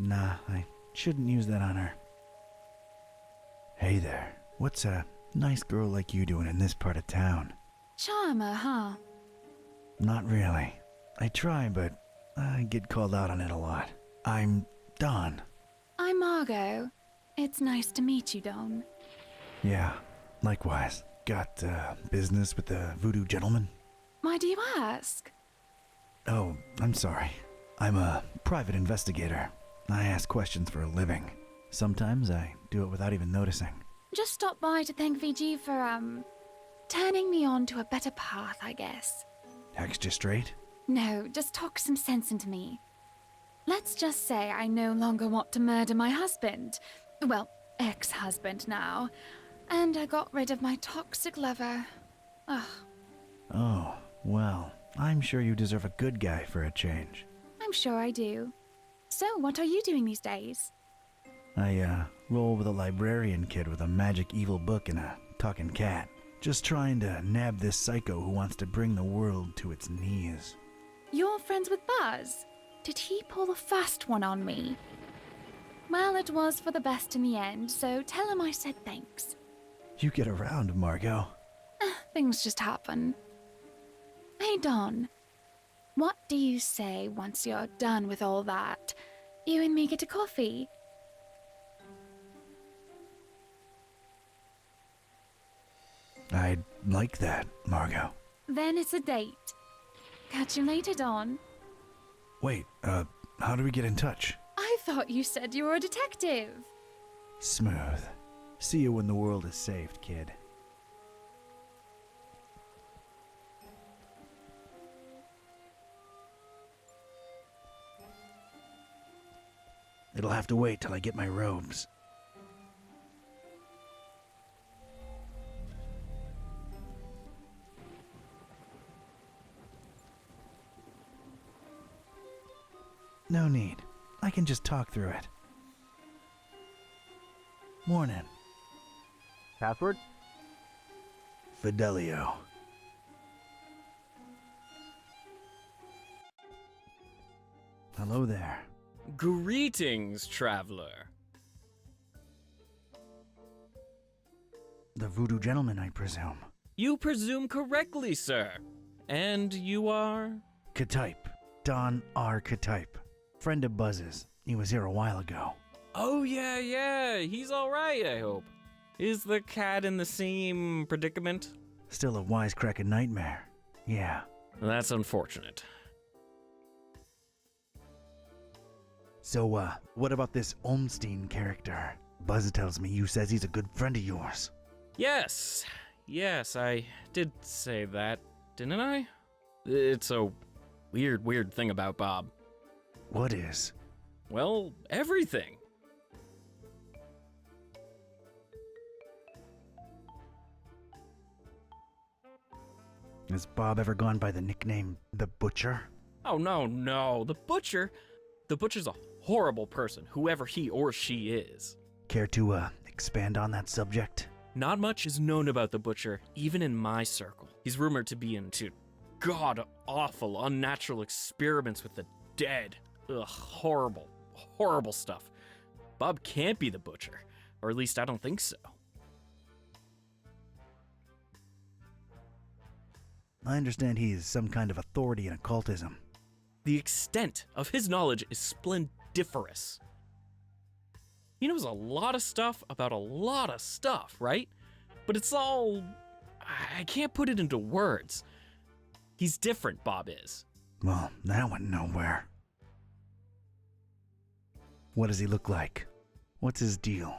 Nah, I shouldn't use that on her. Hey there, what's a nice girl like you doing in this part of town? Charmer, huh? Not really. I try, but I get called out on it a lot. I'm Don. I'm Margot. It's nice to meet you, Don. Yeah, likewise. Got business with the voodoo gentleman? Why do you ask? Oh, I'm sorry. I'm a private investigator. I ask questions for a living. Sometimes I do it without even noticing. Just stopped by to thank VG for, turning me on to a better path, I guess. Hexed you straight? No, just talk some sense into me. Let's just say I no longer want to murder my husband. Well, ex-husband now. And I got rid of my toxic lover. Ugh. Oh, well, I'm sure you deserve a good guy for a change. I'm sure I do. So, what are you doing these days? I, roll with a librarian kid with a magic evil book and a talking cat. Just trying to nab this psycho who wants to bring the world to its knees. You're friends with Buzz? Did he pull the fast one on me? Well, it was for the best in the end, so tell him I said thanks. You get around, Margot. Things just happen. Hey, Don. What do you say once you're done with all that? You and me get a coffee? I'd like that, Margot. Then it's a date. Catch you later, Don. Wait, how do we get in touch? I thought you said you were a detective. Smooth. See you when the world is saved, kid. It'll have to wait till I get my robes. No need. I can just talk through it. Morning. Password? Fidelio. Hello there. Greetings, traveler. The voodoo gentleman, I presume. You presume correctly, sir. And you are? Ktype. Don R. Ktype. Friend of Buzz's. He was here a while ago. Oh, yeah. He's all right, I hope. Is the cat in the same predicament? Still a wisecracking nightmare. Yeah. That's unfortunate. So, what about this Olmstein character? Buzz tells me you says he's a good friend of yours. Yes, I did say that, didn't I? It's a weird thing about Bob. What is? Well, everything. Has Bob ever gone by the nickname The Butcher? Oh, no. The Butcher's a horrible person, whoever he or she is. Care to, expand on that subject? Not much is known about the Butcher, even in my circle. He's rumored to be into god-awful, unnatural experiments with the dead. Ugh, horrible stuff. Bob can't be the Butcher, or at least I don't think so. I understand he's some kind of authority in occultism. The extent of his knowledge is splendiferous. He knows a lot of stuff about a lot of stuff, right? But it's all... I can't put it into words. He's different, Bob is. Well, that went nowhere. What does he look like? What's his deal?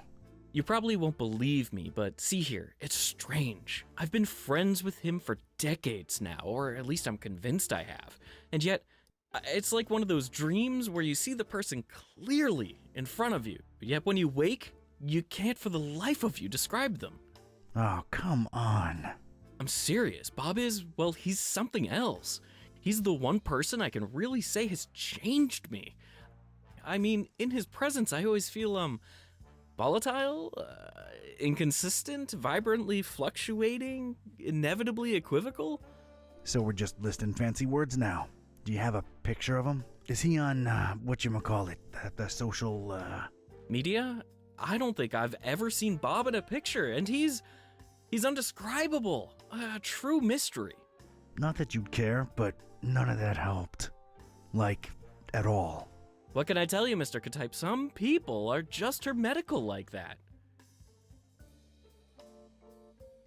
You probably won't believe me, but see here, it's strange. I've been friends with him for decades now, or at least I'm convinced I have. And yet, it's like one of those dreams where you see the person clearly in front of you, but yet when you wake, you can't for the life of you describe them. Oh, come on. I'm serious. Bob is, well, he's something else. He's the one person I can really say has changed me. I mean, in his presence, I always feel, volatile, inconsistent, vibrantly fluctuating, inevitably equivocal. So we're just listing fancy words now. Do you have a picture of him? Is he on, whatchamacallit, the social, Media? I don't think I've ever seen Bob in a picture, and he's undescribable. A true mystery. Not that you'd care, but none of that helped. Like, at all. What can I tell you, Mr. K-Type? Some people are just hermetical like that.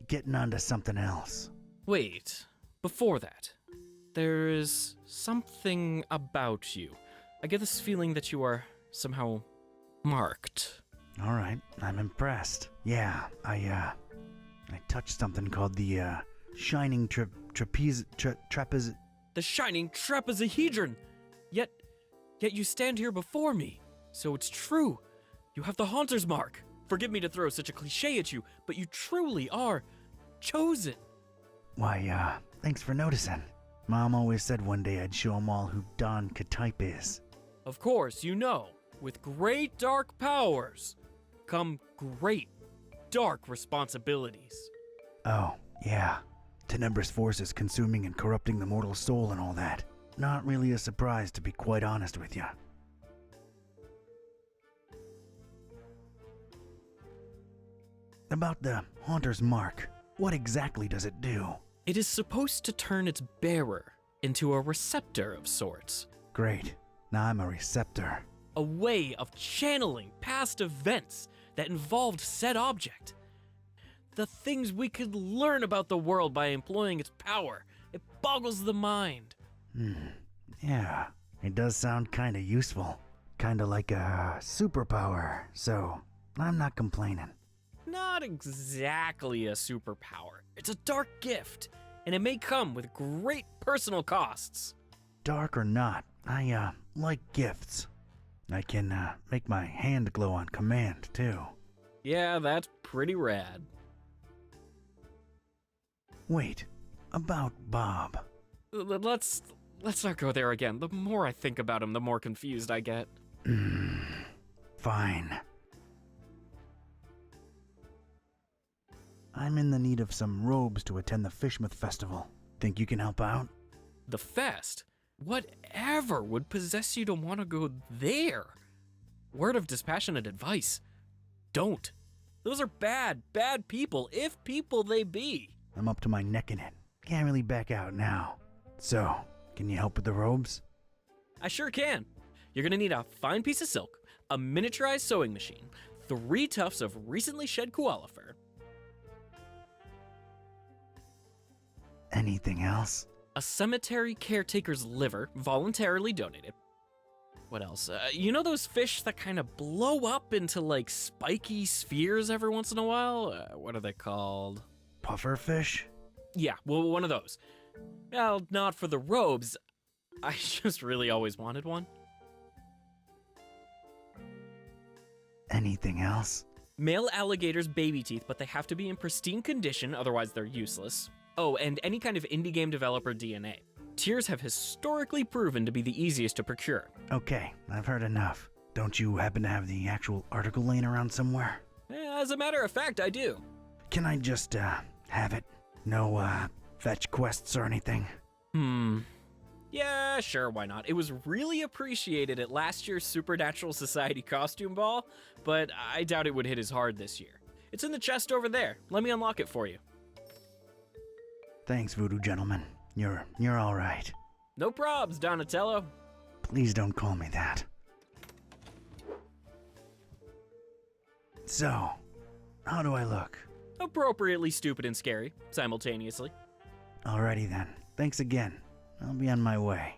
Getting onto something else. Wait, before that, there is something about you. I get this feeling that you are somehow marked. All right, I'm impressed. Yeah, I touched something called the, shining trapeze. The shining trapezohedron! Yet you stand here before me. So it's true. You have the Haunter's mark. Forgive me to throw such a cliche at you, but you truly are chosen. Why, thanks for noticing. Mom always said one day I'd show 'em all who Don K-Type is. Of course, you know, with great dark powers come great dark responsibilities. Oh, yeah. Tenebrous forces consuming and corrupting the mortal soul and all that. Not really a surprise, to be quite honest with you. About the Haunter's mark, what exactly does it do? It is supposed to turn its bearer into a receptor of sorts. Great. Now I'm a receptor. A way of channeling past events that involved said object. The things we could learn about the world by employing its power. It boggles the mind. Yeah, it does sound kinda useful. Kinda like a superpower, so I'm not complaining. Not exactly a superpower. It's a dark gift, and it may come with great personal costs. Dark or not, I, like gifts. I can, make my hand glow on command, too. Yeah, that's pretty rad. Wait, about Bob. Let's not go there again. The more I think about him, the more confused I get. Fine. I'm in the need of some robes to attend the Fishmouth Festival. Think you can help out? The fest? Whatever would possess you to want to go there? Word of dispassionate advice. Don't. Those are bad people, if people they be. I'm up to my neck in it. Can't really back out now. So, can you help with the robes? I sure can. You're gonna need a fine piece of silk, a miniaturized sewing machine, 3 tufts of recently shed koala fur. Anything else? A cemetery caretaker's liver, voluntarily donated. What else? You know those fish that kind of blow up into like spiky spheres every once in a while? What are they called? Puffer fish? Yeah, well, one of those. Well, not for the robes. I just really always wanted one. Anything else? Male alligators' baby teeth, but they have to be in pristine condition, otherwise they're useless. Oh, and any kind of indie game developer DNA. Tears have historically proven to be the easiest to procure. Okay, I've heard enough. Don't you happen to have the actual article laying around somewhere? As a matter of fact, I do. Can I just, have it? No, fetch quests or anything? Yeah, sure, why not? It was really appreciated at last year's Supernatural Society costume ball, but I doubt it would hit as hard this year. It's in the chest over there. Let me unlock it for you. Thanks, Voodoo Gentleman. You're all right. No probs, Donatello. Please don't call me that. So, how do I look? Appropriately stupid and scary, simultaneously. Alrighty then. Thanks again. I'll be on my way.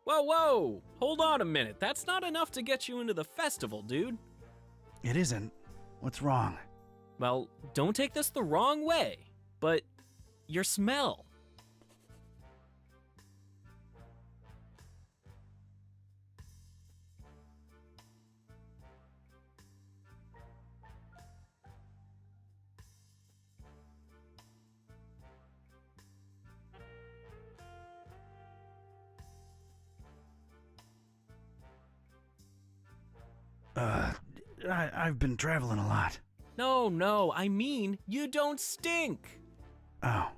Whoa! Hold on a minute. That's not enough to get you into the festival, dude. It isn't. What's wrong? Well, don't take this the wrong way, but your smell. I've been traveling a lot. No, I mean, you don't stink. Oh,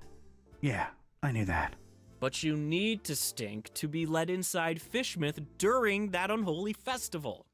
yeah, I knew that. But you need to stink to be let inside Fishmouth during that unholy festival.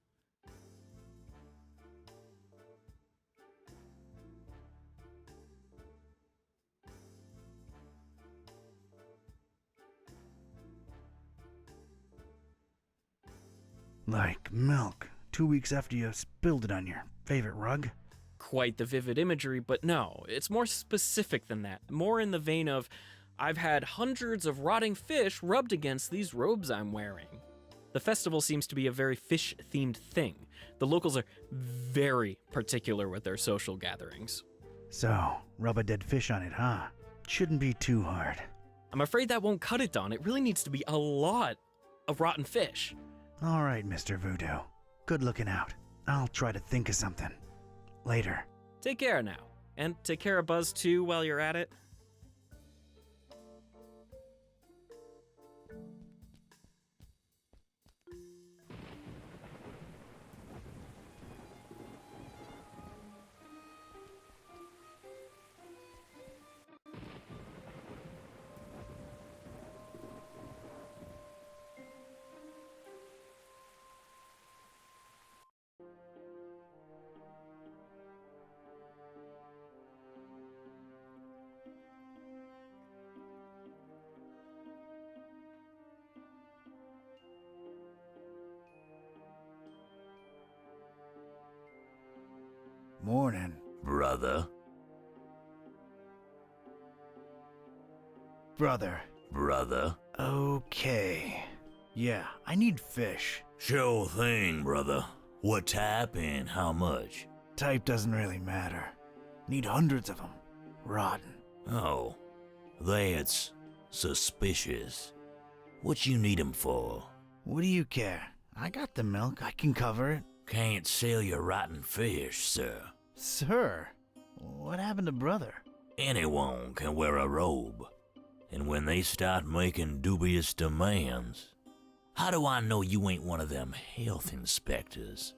Like milk, 2 weeks after you spilled it on your favorite rug? Quite the vivid imagery, but no, it's more specific than that. More in the vein of, I've had hundreds of rotting fish rubbed against these robes I'm wearing. The festival seems to be a very fish-themed thing. The locals are very particular with their social gatherings. So, rub a dead fish on it, huh? Shouldn't be too hard. I'm afraid that won't cut it, Don. It really needs to be a lot of rotten fish. All right, Mr. Voodoo. Good looking out. I'll try to think of something. Later. Take care now. And take care of Buzz too while you're at it. Morning. Brother. Brother. Okay. Yeah, I need fish. Sure thing, brother. What type and how much? Type doesn't really matter. Need hundreds of them. Rotten. Oh, that's suspicious. What you need 'em for? What do you care? I got the milk. I can cover it. Can't sell your rotten fish, sir. Sir, what happened to brother? Anyone can wear a robe. And when they start making dubious demands, how do I know you ain't one of them health inspectors?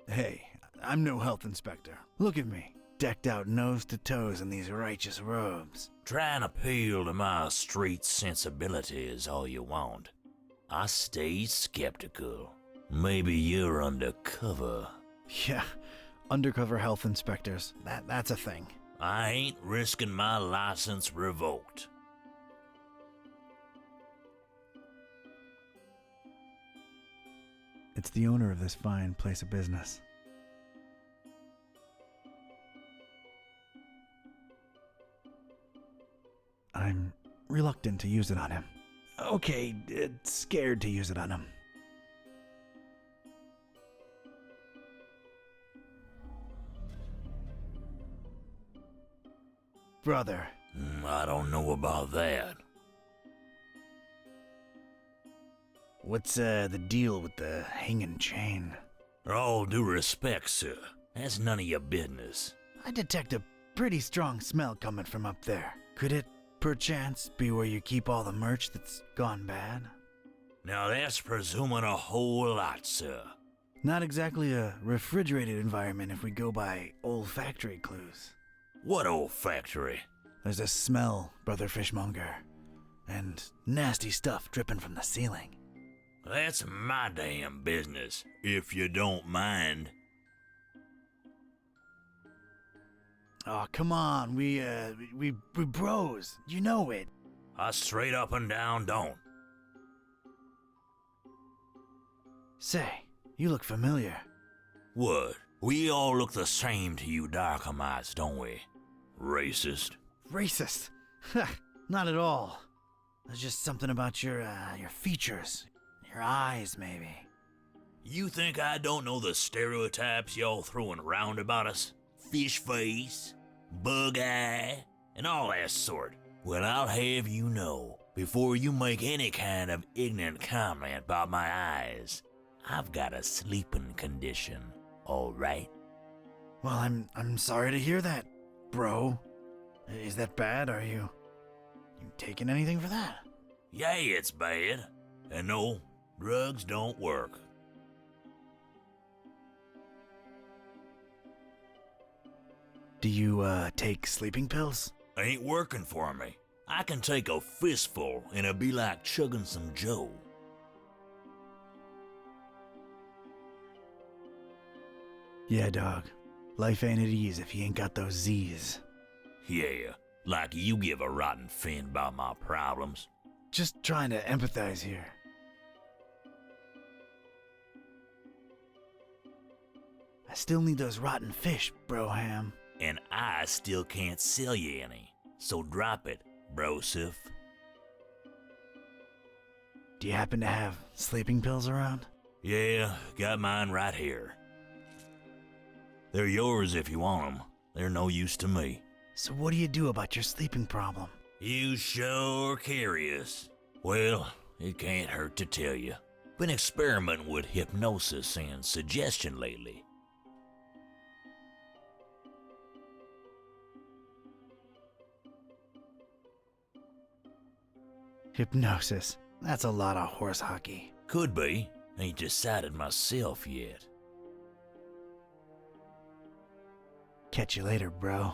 Hey, I'm no health inspector. Look at me, decked out nose to toes in these righteous robes. Try and appeal to my street sensibilities all you want. I stay skeptical. Maybe you're undercover. Yeah, undercover health inspectors. That's a thing. I ain't risking my license revoked. It's the owner of this fine place of business. I'm reluctant to use it on him. Okay, scared to use it on him. Brother. I don't know about that. What's the deal with the hanging chain? All due respect, sir, that's none of your business. I detect a pretty strong smell coming from up there. Could it, perchance, be where you keep all the merch that's gone bad? Now that's presuming a whole lot, sir. Not exactly a refrigerated environment if we go by olfactory clues. What old factory? There's a smell, Brother Fishmonger, and nasty stuff dripping from the ceiling. That's my damn business, if you don't mind. Oh, come on, we bros, you know it. I straight up and down don't. Say, you look familiar. What? We all look the same to you Darkhamites, don't we? Racist. Racist? Not at all. There's just something about your features. Your eyes, maybe. You think I don't know the stereotypes y'all throwing around about us? Fish face, bug eye, and all that sort. Well, I'll have you know, before you make any kind of ignorant comment about my eyes, I've got a sleeping condition, all right? Well, I'm sorry to hear that, bro. Is that bad? Are you taking anything for that? Yeah, it's bad. And no, drugs don't work. Do you, take sleeping pills? Ain't working for me. I can take a fistful and it'd be like chugging some Joe. Yeah, dog. Life ain't at ease if you ain't got those Z's. Yeah, like you give a rotten fin about my problems. Just trying to empathize here. I still need those rotten fish, Broham. And I still can't sell you any. So drop it, Broseph. Do you happen to have sleeping pills around? Yeah, got mine right here. They're yours if you want them. They're no use to me. So what do you do about your sleeping problem? You sure curious. Well, it can't hurt to tell you. Been experimenting with hypnosis and suggestion lately. Hypnosis. That's a lot of horse hockey. Could be. Ain't decided myself yet. Catch you later, bro.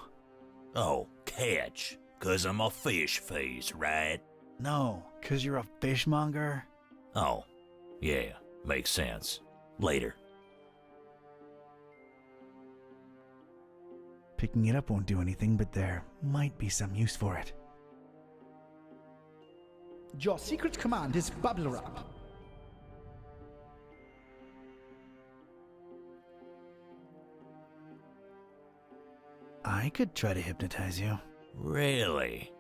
Oh, catch. 'Cause I'm a fish face, right? No, 'cause you're a fishmonger? Oh, yeah, makes sense. Later. Picking it up won't do anything, but there might be some use for it. Your secret command is bubble wrap. I could try to hypnotize you. Really?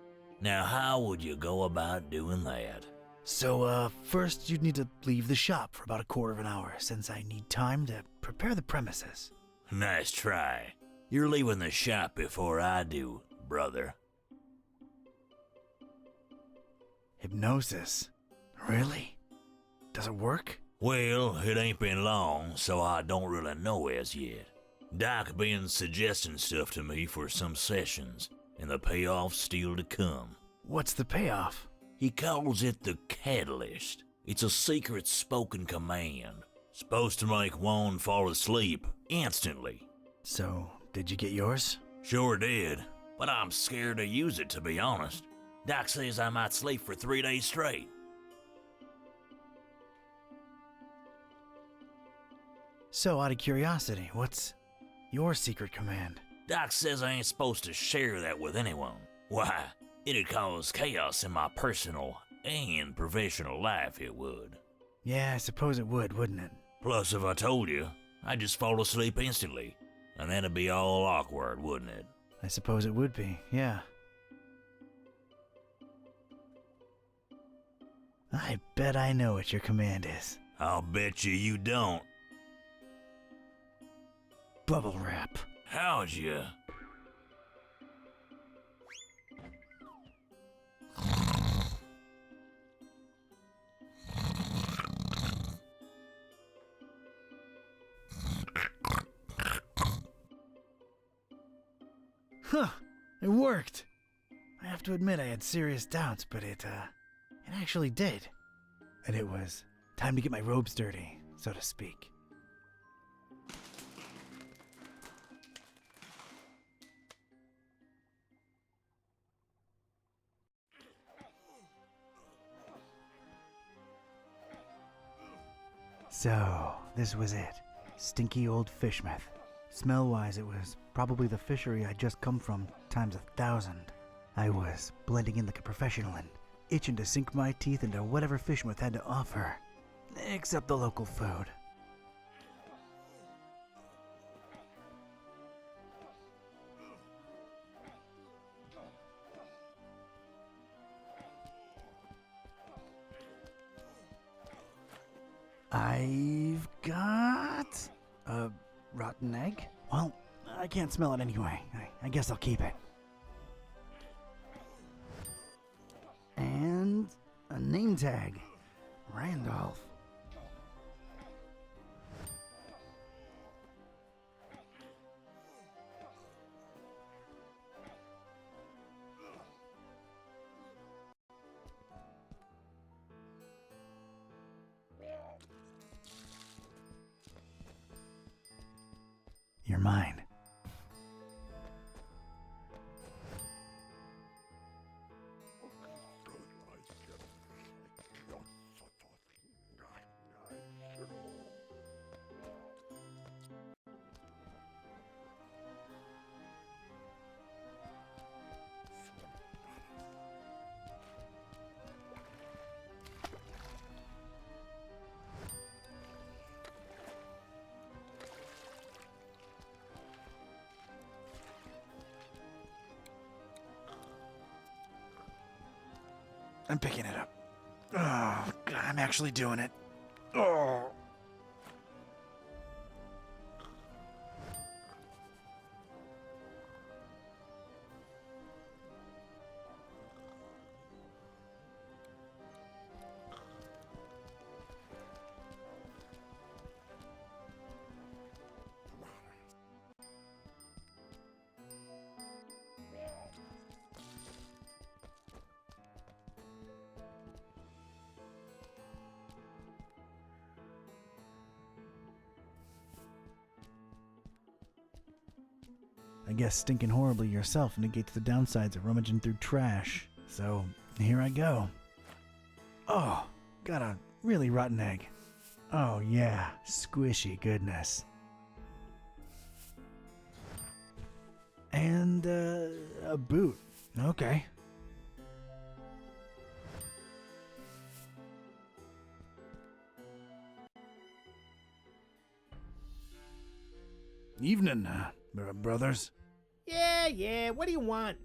Now how would you go about doing that? So, first you'd need to leave the shop for about a quarter of an hour, since I need time to prepare the premises. Nice try. You're leaving the shop before I do, brother. Hypnosis? Really? Does it work? Well, it ain't been long, so I don't really know as yet. Doc been suggesting stuff to me for some sessions, and the payoff's still to come. What's the payoff? He calls it the catalyst. It's a secret spoken command. Supposed to make one fall asleep instantly. So, did you get yours? Sure did, but I'm scared to use it, to be honest. Doc says I might sleep for 3 days straight. So, out of curiosity, what's your secret command? Doc says I ain't supposed to share that with anyone. Why, it'd cause chaos in my personal and professional life, it would. Yeah, I suppose it would, wouldn't it? Plus, if I told you, I'd just fall asleep instantly, and that'd be all awkward, wouldn't it? I suppose it would be, yeah. I bet I know what your command is. I'll bet you don't. Bubble wrap. How'd you? Huh, it worked. I have to admit I had serious doubts, but it actually did. And it was time to get my robes dirty, so to speak. So, this was it. Stinky old fish meth. Smell-wise, it was probably the fishery I'd just come from times 1,000. I was blending in like a professional and itching to sink my teeth into whatever Fishmouth had to offer, except the local food. I've got a rotten egg. Well, I can't smell it anyway. I guess I'll keep it. And a name tag. Randolph. You're mine. I'm picking it up. Oh, God, I'm actually doing it. Oh. I guess stinking horribly yourself negates the downsides of rummaging through trash. So, here I go. Oh, got a really rotten egg. Oh yeah, squishy goodness. And, a boot. Okay. Evening, brothers. Yeah, what do you want?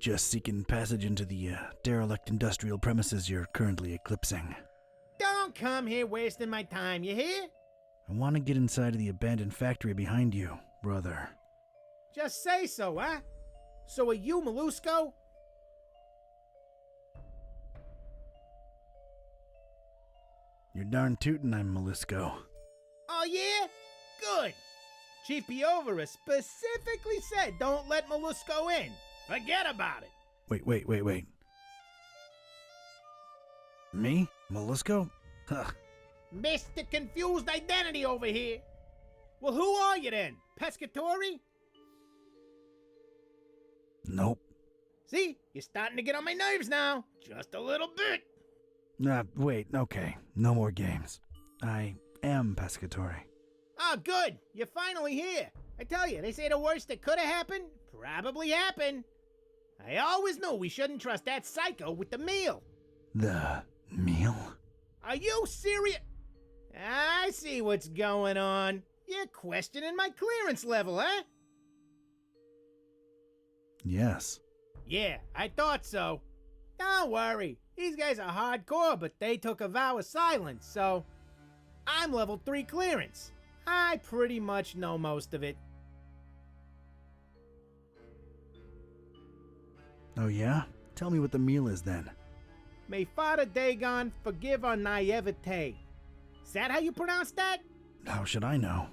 Just seeking passage into the derelict industrial premises you're currently eclipsing. Don't come here wasting my time, you hear? I want to get inside of the abandoned factory behind you, brother. Just say so, huh? So are you Molusco? You're darn tootin' I'm Molusco. Oh yeah? Good. Chief Piovera specifically said don't let Molusco in. Forget about it. Wait. Me? Molusco? Huh. Mr. Confused Identity over here. Well, who are you then? Pescatori? Nope. See? You're starting to get on my nerves now. Just a little bit. Wait, okay. No more games. I am Pescatori. Oh, good. You're finally here. I tell you, they say the worst that could have happened probably happened. I always knew we shouldn't trust that psycho with the meal. The meal? Are you serious? I see what's going on. You're questioning my clearance level, huh? Yes. Yeah, I thought so. Don't worry. These guys are hardcore, but they took a vow of silence, so I'm level 3 clearance. I pretty much know most of it. Oh yeah? Tell me what the meal is then. May Father Dagon forgive our naivete. Is that how you pronounce that? How should I know?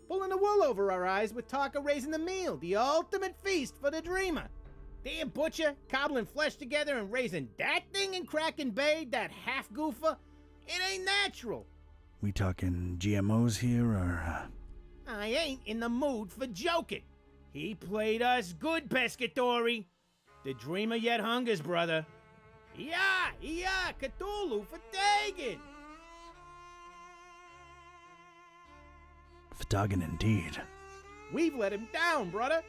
Pulling the wool over our eyes with talk of raising the meal, the ultimate feast for the dreamer. Damn butcher, cobbling flesh together and raising that thing in Kraken Bay, that half goofer. It ain't natural. We talking GMOs here, or, I ain't in the mood for joking. He played us good, Pescatori. The dreamer yet hungers, brother. Yeah, Cthulhu for Dagon. Ftagan indeed. We've let him down, brother.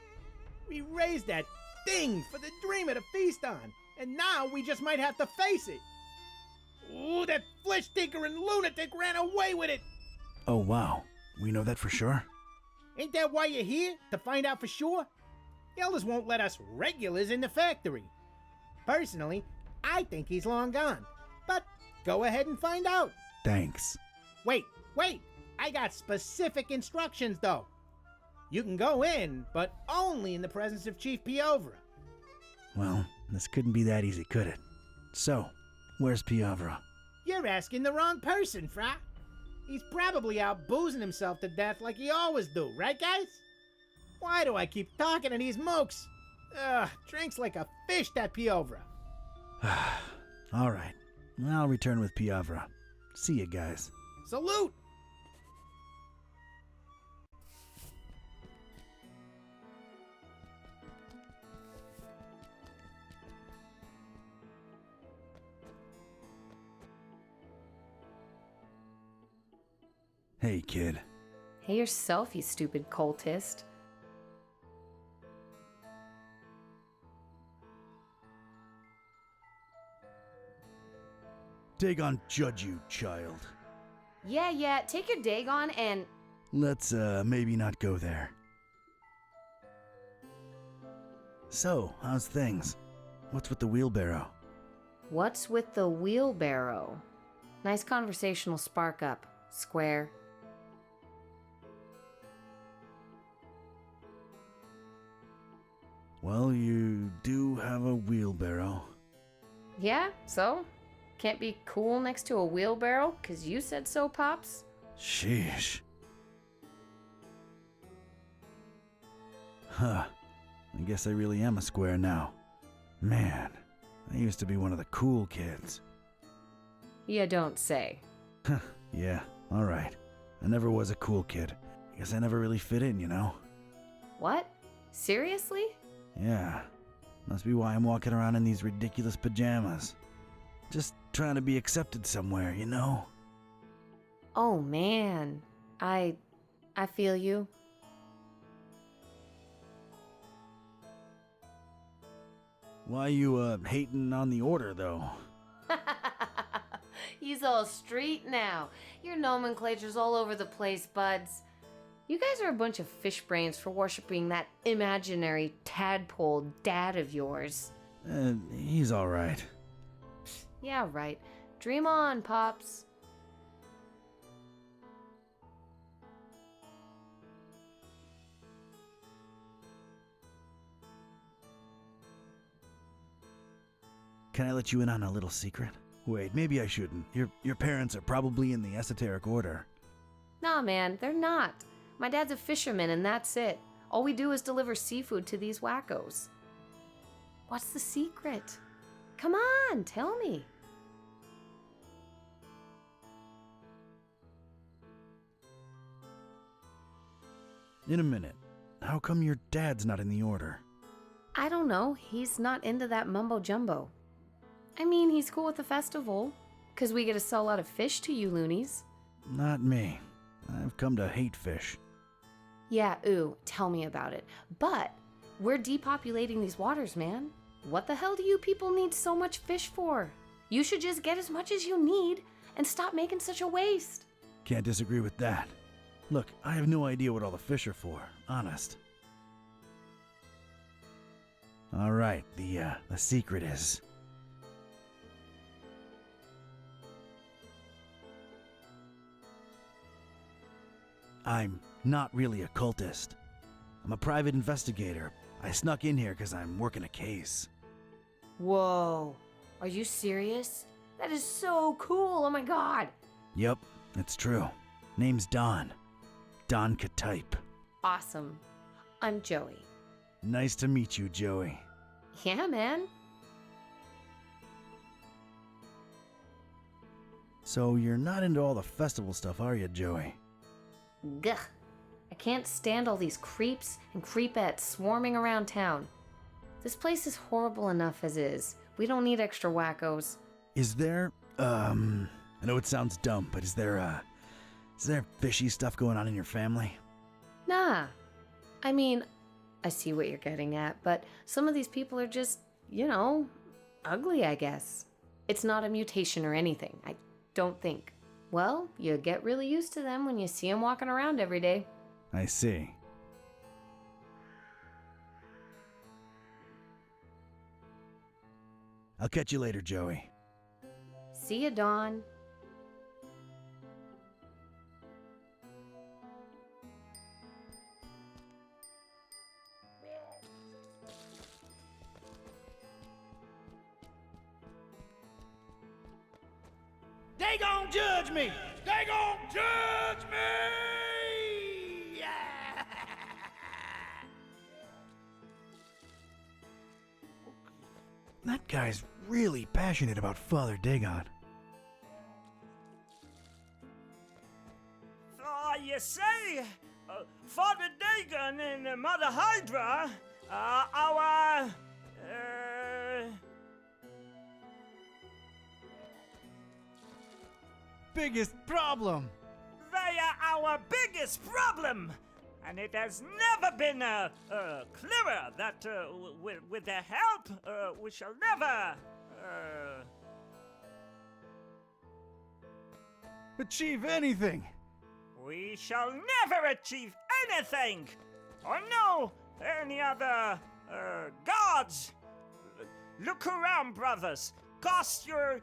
We raised that thing for the dreamer to feast on, and now we just might have to face it. Ooh, that flesh tinkering lunatic ran away with it. Oh wow, we know that for sure? Ain't that why you're here? To find out for sure? The elders won't let us regulars in the factory. Personally, I think he's long gone. But go ahead and find out. Thanks. Wait. I got specific instructions, though. You can go in, but only in the presence of Chief Piovera. Well, this couldn't be that easy, could it? So, where's Piovera? You're asking the wrong person, Fra. He's probably out boozing himself to death like he always do, right, guys? Why do I keep talking to these mooks? Drinks like a fish, that Piovera. All right, I'll return with Piovera. See you guys. Salute! Hey, kid. Hey yourself, you stupid cultist. Dagon judge you, child. Yeah, take your Dagon and... Let's, maybe not go there. So, how's things? What's with the wheelbarrow? What's with the wheelbarrow? Nice conversational spark up, Square. Well, you do have a wheelbarrow. Yeah, so? Can't be cool next to a wheelbarrow, 'cause you said so, Pops? Sheesh. Huh. I guess I really am a square now. Man, I used to be one of the cool kids. You don't say. Yeah, alright. I never was a cool kid. I guess I never really fit in, you know? What? Seriously? Yeah. Must be why I'm walking around in these ridiculous pajamas. Just trying to be accepted somewhere, you know? Oh man, I feel you. Why you, hating on the order, though? He's all street now. Your nomenclature's all over the place, buds. You guys are a bunch of fish brains for worshipping that imaginary tadpole dad of yours. He's alright. Yeah, right. Dream on, Pops. Can I let you in on a little secret? Wait, maybe I shouldn't. Your parents are probably in the esoteric order. Nah, man, they're not. My dad's a fisherman and that's it. All we do is deliver seafood to these wackos. What's the secret? Come on, tell me. In a minute. How come your dad's not in the order? I don't know. He's not into that mumbo jumbo. I mean, he's cool with the festival, 'cause we get to sell a lot of fish to you loonies. Not me. I've come to hate fish. Yeah, ooh, tell me about it. But we're depopulating these waters, man. What the hell do you people need so much fish for? You should just get as much as you need and stop making such a waste. Can't disagree with that. Look, I have no idea what all the fish are for, honest. Alright, the secret is... I'm not really a cultist. I'm a private investigator. I snuck in here because I'm working a case. Whoa, are you serious? That is so cool, oh my god. Yep, it's true. Name's Don. Don Katype. Awesome. I'm Joey. Nice to meet you, Joey. Yeah, man. So you're not into all the festival stuff, are you, Joey? Gah. I can't stand all these creeps and creepettes swarming around town. This place is horrible enough as is. We don't need extra wackos. Is there, I know it sounds dumb, but is there fishy stuff going on in your family? Nah. I mean, I see what you're getting at, but some of these people are just, ugly, I guess. It's not a mutation or anything, I don't think. Well, you get really used to them when you see them walking around every day. I see. I'll catch you later, Joey. See ya, Dawn. They gon' judge me! They gon' judge me! Yeah! That guy's really passionate about Father Dagon. You see, Father Dagon and Mother Hydra are our, Biggest problem. they are our biggest problem. And it has never been clearer that with their help, we shall never Achieve anything. we shall never achieve anything or know any other gods. Look around, brothers. cast your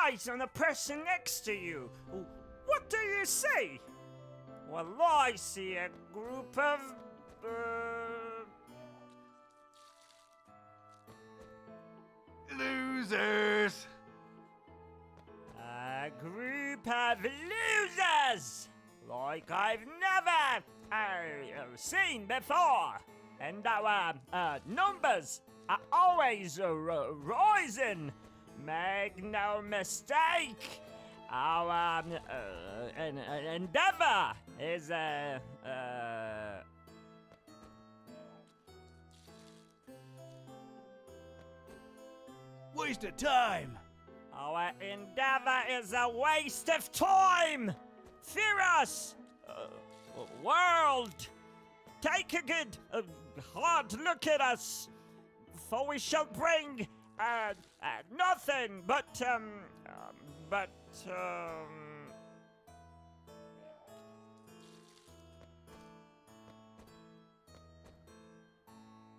eyes on the person next to you. What do you see? Well, I see a group of... Losers! A group of losers! Like I've never seen before. And our numbers are always rising. Make no mistake. Our endeavor is Waste of time! our endeavor is a waste of time. Fear us, world. Take a good hard look at us, for we shall bring nothing but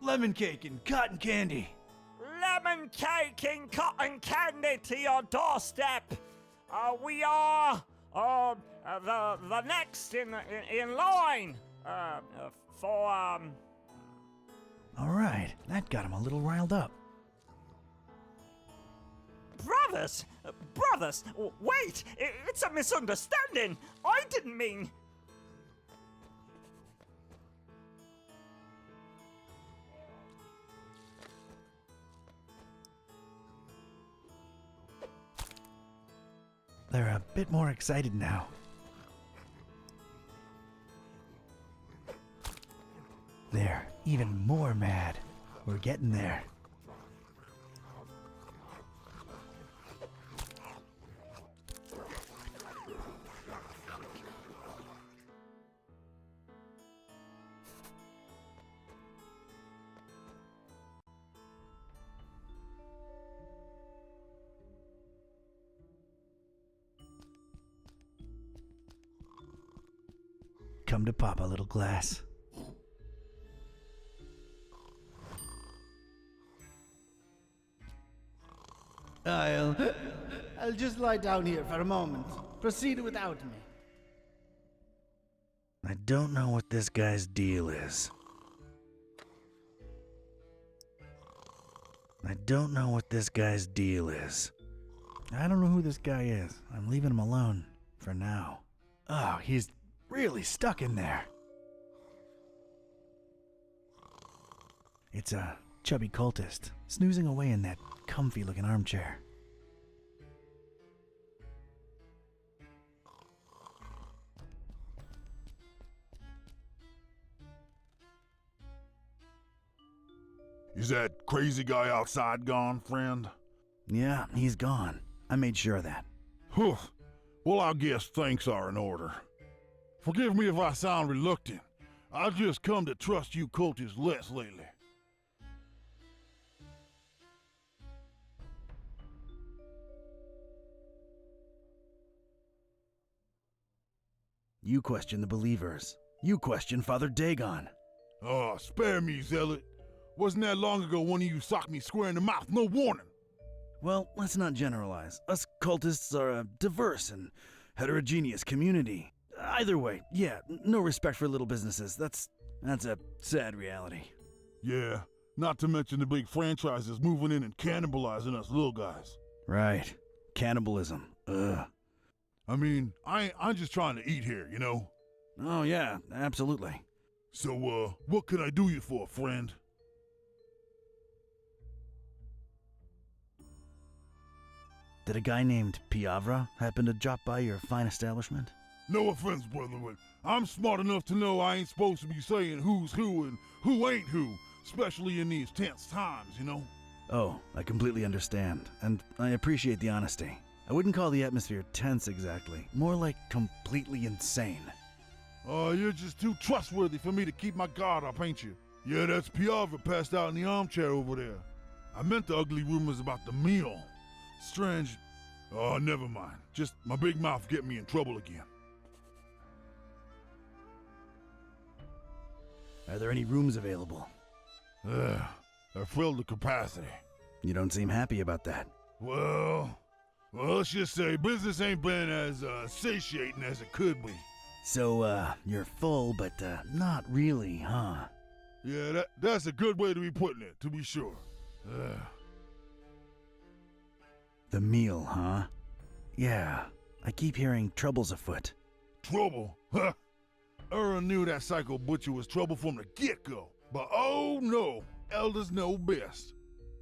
Lemon cake and cotton candy. lemon cake and cotton candy to your doorstep. We are the next in line for All right, that got him a little riled up. brothers. Brothers, wait! It's a misunderstanding. I didn't mean. They're a bit more excited now. They're even more mad. We're getting there. Come to pop a little glass. I'll just lie down here for a moment. Proceed without me. I don't know what this guy's deal is. I don't know what this guy's deal is. I don't know who this guy is. I'm leaving him alone for now. Oh, he's really stuck in there. It's a chubby cultist, snoozing away in that comfy-looking armchair. Is that crazy guy outside gone, friend? Yeah, he's gone. I made sure of that. Whew. Well, I guess thanks are in order. Forgive me if I sound reluctant. I've just come to trust you cultists less lately. You question the believers. You question Father Dagon. Oh, spare me, zealot. Wasn't that long ago one of you socked me square in the mouth, no warning? Well, let's not generalize. Us cultists are a diverse and heterogeneous community. Either way, yeah, no respect for little businesses. That's a sad reality. Yeah, not to mention the big franchises moving in and cannibalizing us little guys. Right. Cannibalism. Ugh. I mean, I'm just trying to eat here, you know? Oh yeah, absolutely. So, what can I do you for, friend? Did a guy named Piavra happen to drop by your fine establishment? No offense, brother, but I'm smart enough to know I ain't supposed to be saying who's who and who ain't who, especially in these tense times, you know? Oh, I completely understand, and I appreciate the honesty. I wouldn't call the atmosphere tense exactly, more like completely insane. You're just too trustworthy for me to keep my guard up, ain't you? Yeah, that's Piavra passed out in the armchair over there. I meant the ugly rumors about the meal. Strange. Oh, never mind. Just my big mouth get me in trouble again. Are there any rooms available? They're filled to capacity. You don't seem happy about that. Well, let's just say business ain't been as satiating as it could be. So, you're full, but not really, huh? Yeah, that's a good way to be putting it, to be sure. The meal, huh? Yeah, I keep hearing trouble's afoot. Trouble? Huh? Earl knew that psycho butcher was trouble from the get-go. But oh no, elders know best.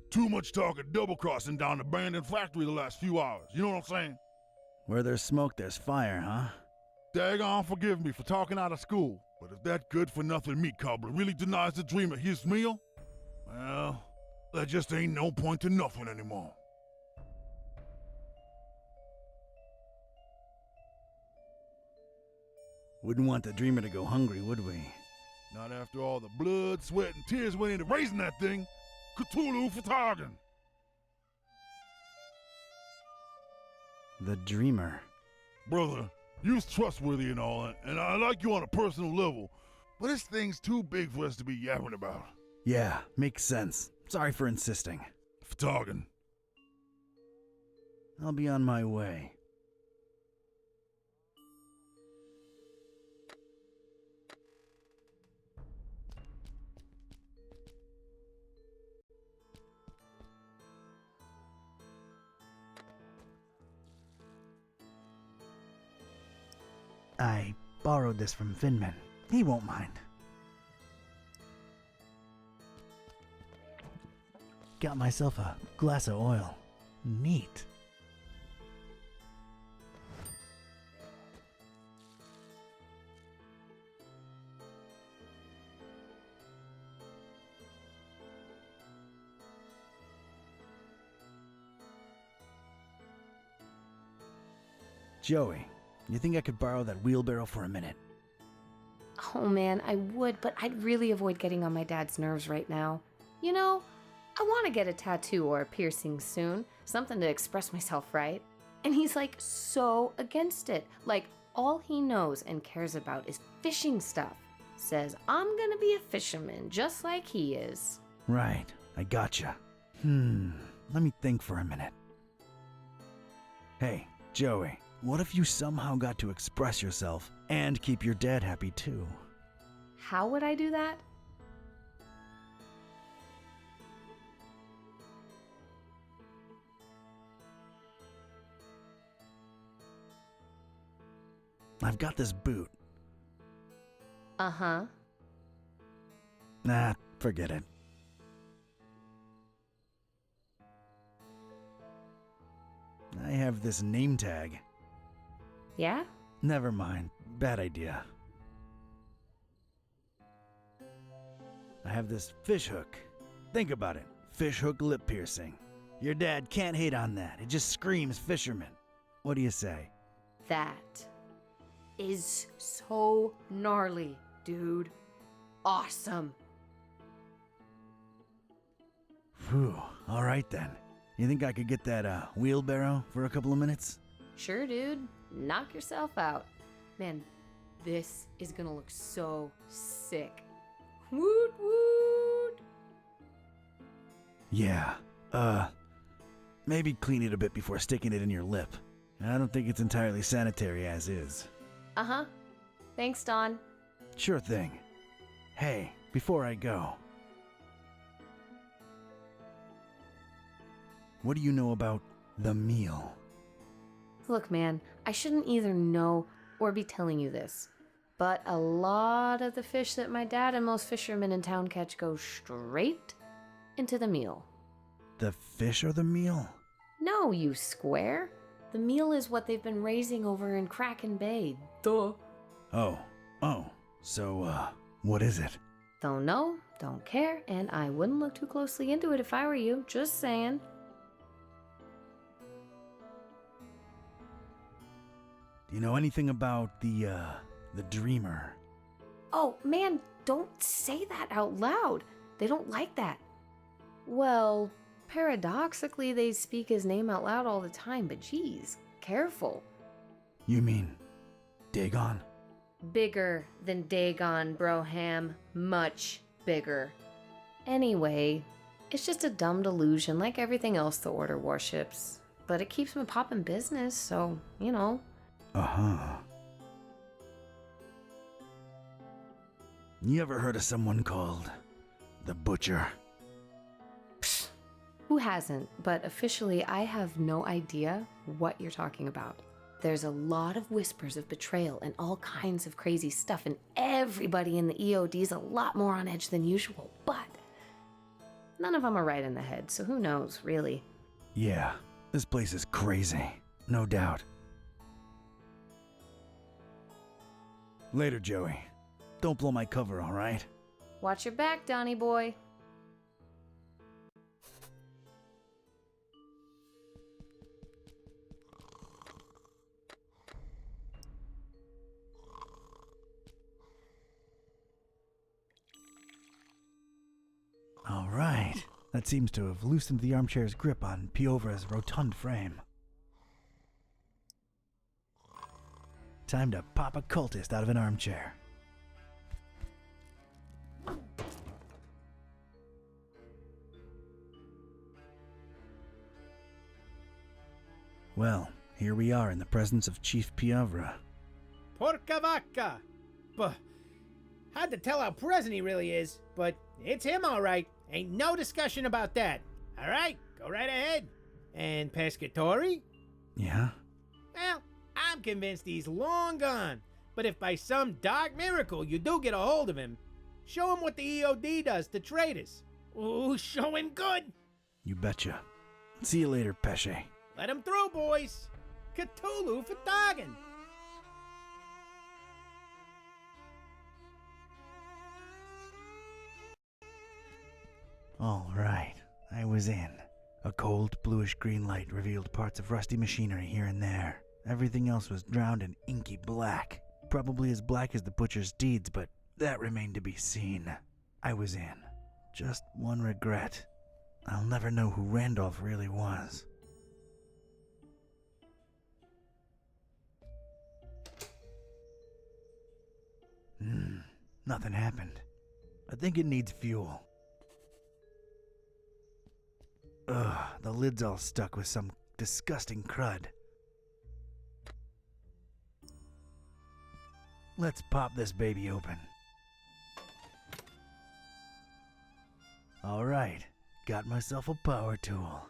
Too much talk of double-crossing down the abandoned factory the last few hours, you know what I'm saying? Where there's smoke, there's fire, huh? Daggone forgive me for talking out of school, but if that good-for-nothing meat cobbler really denies the dreamer his meal, well, there just ain't no point to nothing anymore. Wouldn't want the dreamer to go hungry, would we? Not after all the blood, sweat, and tears went into raising that thing. Cthulhu for target. The dreamer. Brother, you's trustworthy and all, and I like you on a personal level, but this thing's too big for us to be yapping about. Yeah, makes sense. Sorry for insisting. For target. I'll be on my way. I borrowed this from Finman. He won't mind. Got myself a glass of oil. Neat. Joey, you think I could borrow that wheelbarrow for a minute? Oh man, I would, but I'd really avoid getting on my dad's nerves right now. You know, I want to get a tattoo or a piercing soon, something to express myself, right? And he's like so against it. Like all he knows and cares about is fishing stuff. Says I'm gonna be a fisherman just like he is. Right, I gotcha. Let me think for a minute. Hey, Joey, what if you somehow got to express yourself and keep your dad happy too? How would I do that? I've got this boot. Uh-huh. Nah, forget it. I have this name tag. Yeah? Never mind. Bad idea. I have this fish hook. Think about it. Fish hook lip piercing. Your dad can't hate on that. It just screams fisherman. What do you say? That is so gnarly, dude. Awesome. Whew. All right then. You think I could get that wheelbarrow for a couple of minutes? Sure, dude. Knock yourself out. Man, this is gonna look so sick. Woot woot! Yeah. Maybe clean it a bit before sticking it in your lip. I don't think it's entirely sanitary as is. Uh-huh. Thanks, Don. Sure thing. Hey, before I go, what do you know about the meal? Look, man, I shouldn't either know or be telling you this, but a lot of the fish that my dad and most fishermen in town catch go straight into the meal. The fish or the meal? No, you square. The meal is what they've been raising over in Kraken Bay. Duh. Oh. So, what is it? Don't know, don't care, and I wouldn't look too closely into it if I were you. Just saying. Do you know anything about the dreamer? Oh, man, don't say that out loud. They don't like that. Well, paradoxically, they speak his name out loud all the time, but geez, careful. You mean Dagon? Bigger than Dagon, Broham. Much bigger. Anyway, It's just a dumb delusion like everything else the Order worships. But it keeps Mapop in business, so, you know. Uh-huh. You ever heard of someone called the Butcher? Who hasn't? But officially, I have no idea what you're talking about. There's a lot of whispers of betrayal and all kinds of crazy stuff, and everybody in the EOD's a lot more on edge than usual, but none of them are right in the head, so who knows, really? Yeah, this place is crazy, no doubt. Later, Joey. Don't blow my cover, all right? Watch your back, Donnie boy. All right. That seems to have loosened the armchair's grip on Piovra's rotund frame. Time to pop a cultist out of an armchair. Well, here we are in the presence of Chief Piovra. Porca vacca! Hard to tell how present he really is, but it's him all right. Ain't no discussion about that. All right, go right ahead. And Pescatori? Yeah? Well, I'm convinced he's long gone. But if by some dark miracle you do get a hold of him, show him what the EOD does to traitors. Ooh, show him good. You betcha. See you later, Pesce. Let him through, boys. Cthulhu for dogging. All right, I was in. A cold, bluish-green light revealed parts of rusty machinery here and there. Everything else was drowned in inky black. Probably as black as the butcher's deeds, but that remained to be seen. I was in. Just one regret. I'll never know who Randolph really was. Nothing happened. I think it needs fuel. Ugh, the lid's all stuck with some disgusting crud. Let's pop this baby open. All right, got myself a power tool.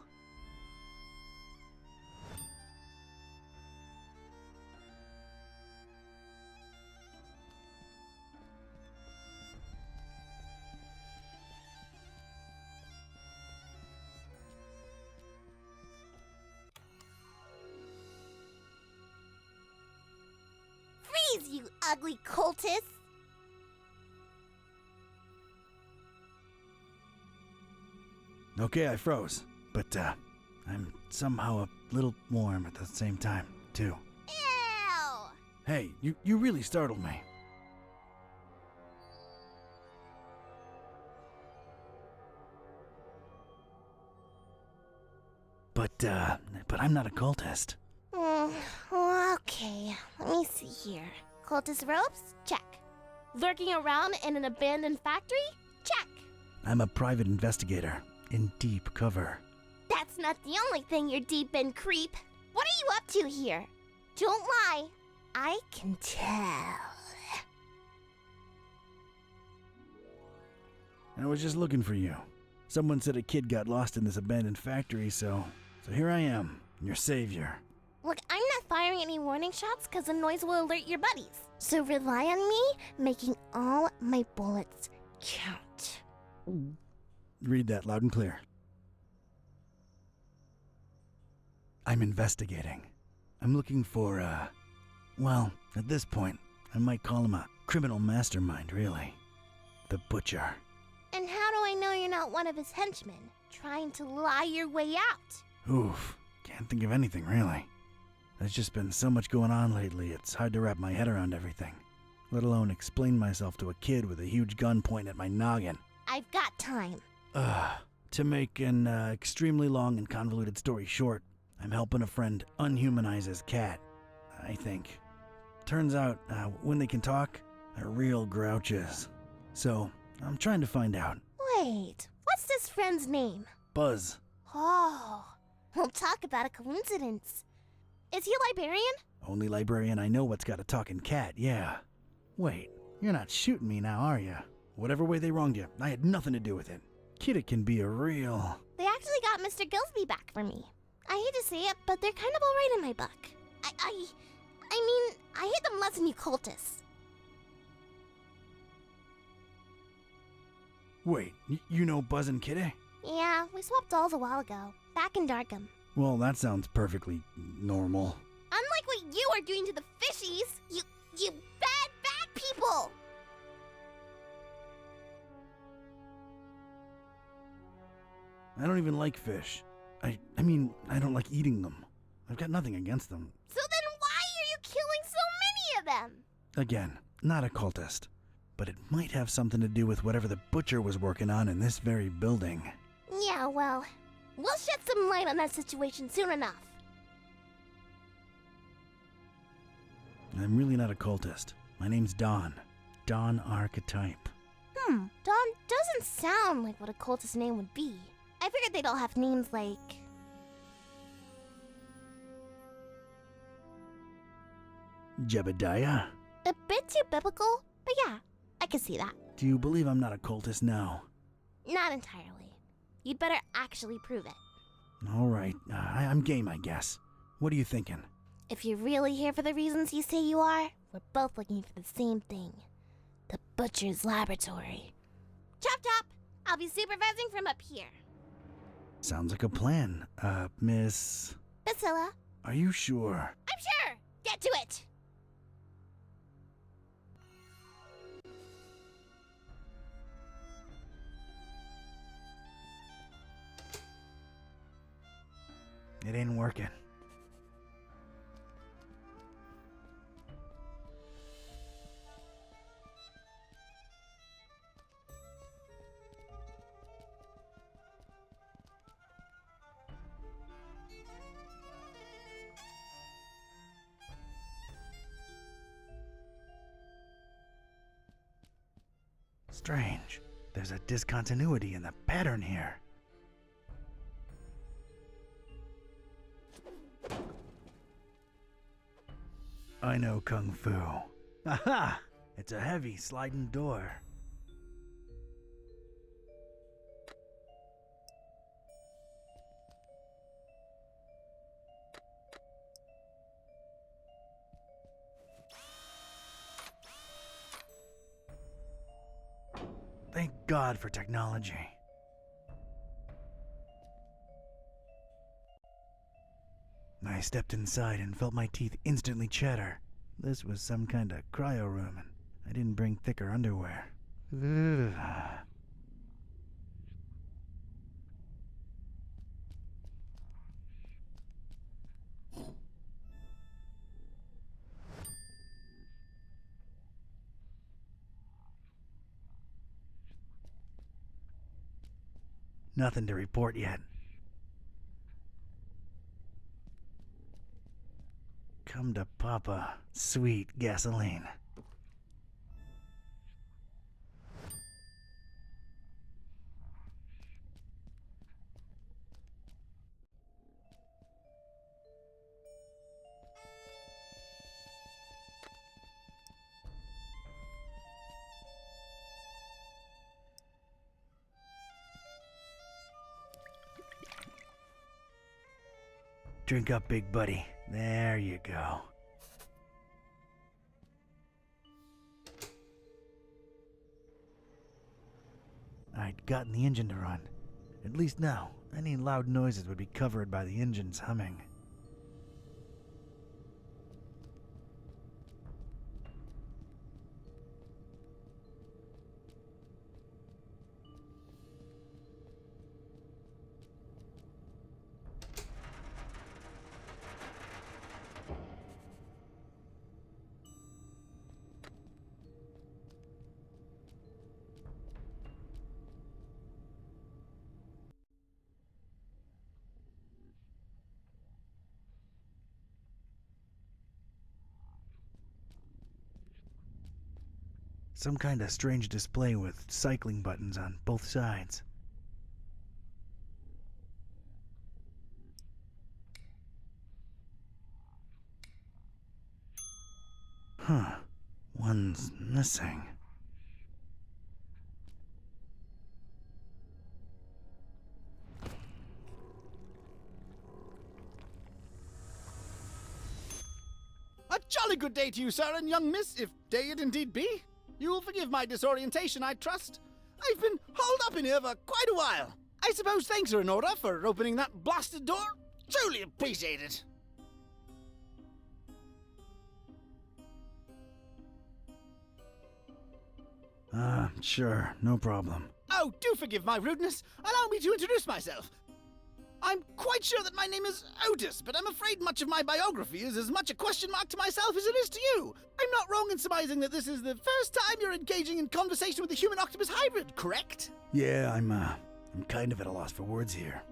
You ugly cultist! Okay, I froze, but I'm somehow a little warm at the same time, too. Ew! Hey, you really startled me. But I'm not a cultist. Okay, let me see here. Cultist ropes? Check. Lurking around in an abandoned factory? Check. I'm a private investigator in deep cover. That's not the only thing you're deep in, creep. What are you up to here? Don't lie. I can tell. I was just looking for you. Someone said a kid got lost in this abandoned factory, so here I am, your savior. Look, I'm not firing any warning shots because the noise will alert your buddies. So rely on me making all my bullets count. Read that loud and clear. I'm investigating. I'm looking for, well, at this point, I might call him a criminal mastermind, really. The Butcher. And how do I know you're not one of his henchmen, trying to lie your way out? Oof, can't think of anything, really. There's just been so much going on lately, it's hard to wrap my head around everything. Let alone explain myself to a kid with a huge gun pointing at my noggin. I've got time. To make an extremely long and convoluted story short, I'm helping a friend unhumanize his cat, I think. Turns out, when they can talk, they're real grouches. So, I'm trying to find out. Wait, what's this friend's name? Buzz. Oh, we'll talk about a coincidence. Is he a librarian? Only librarian I know what's got a talking cat, yeah. Wait, you're not shooting me now, are you? Whatever way they wronged you, I had nothing to do with it. Kidda can be a real... They actually got Mr. Gillsby back for me. I hate to say it, but they're kind of alright in my book. I mean, I hate them less than you cultists. Wait, you know Buzz and Kidda? Yeah, we swapped dolls a while ago, back in Darkham. Well, that sounds perfectly normal. Unlike what you are doing to the fishies, you bad people! I don't even like fish. I mean, I don't like eating them. I've got nothing against them. So then why are you killing so many of them? Again, not a cultist. But it might have something to do with whatever the butcher was working on in this very building. Yeah, well, we'll shed some light on that situation soon enough. I'm really not a cultist. My name's Don. Don Archetype. Don doesn't sound like what a cultist name would be. I figured they'd all have names like... Jebediah? a bit too biblical, but yeah, I can see that. Do you believe I'm not a cultist now? Not entirely. You'd better actually prove it. All right, I'm game, I guess. What are you thinking? If you're really here for the reasons you say you are, we're both looking for the same thing. The Butcher's Laboratory. Chop chop! I'll be supervising from up here. Sounds like a plan. Miss... Priscilla. Are you sure? I'm sure! Get to it! It ain't working. Strange. There's a discontinuity in the pattern here. I know Kung Fu. Aha! It's a heavy sliding door. Thank God for technology. I stepped inside and felt my teeth instantly chatter. This was some kind of cryo room, and I didn't bring thicker underwear. Ugh. Nothing to report yet. Come to Papa, sweet gasoline. Drink up, big buddy. There you go. I'd gotten the engine to run. At least now, any loud noises would be covered by the engine's humming. Some kind of strange display with cycling buttons on both sides. Huh. One's missing. A jolly good day to you, sir and young miss, if day it indeed be. You will forgive my disorientation, I trust. I've been holed up in here for quite a while. I suppose thanks are in order for opening that blasted door. Truly appreciate it. Sure, no problem. Oh, do forgive my rudeness. Allow me to introduce myself. I'm quite sure that my name is Otis, but I'm afraid much of my biography is as much a question mark to myself as it is to you. I'm not wrong in surmising that this is the first time you're engaging in conversation with a human-octopus hybrid, correct? Yeah, I'm kind of at a loss for words here.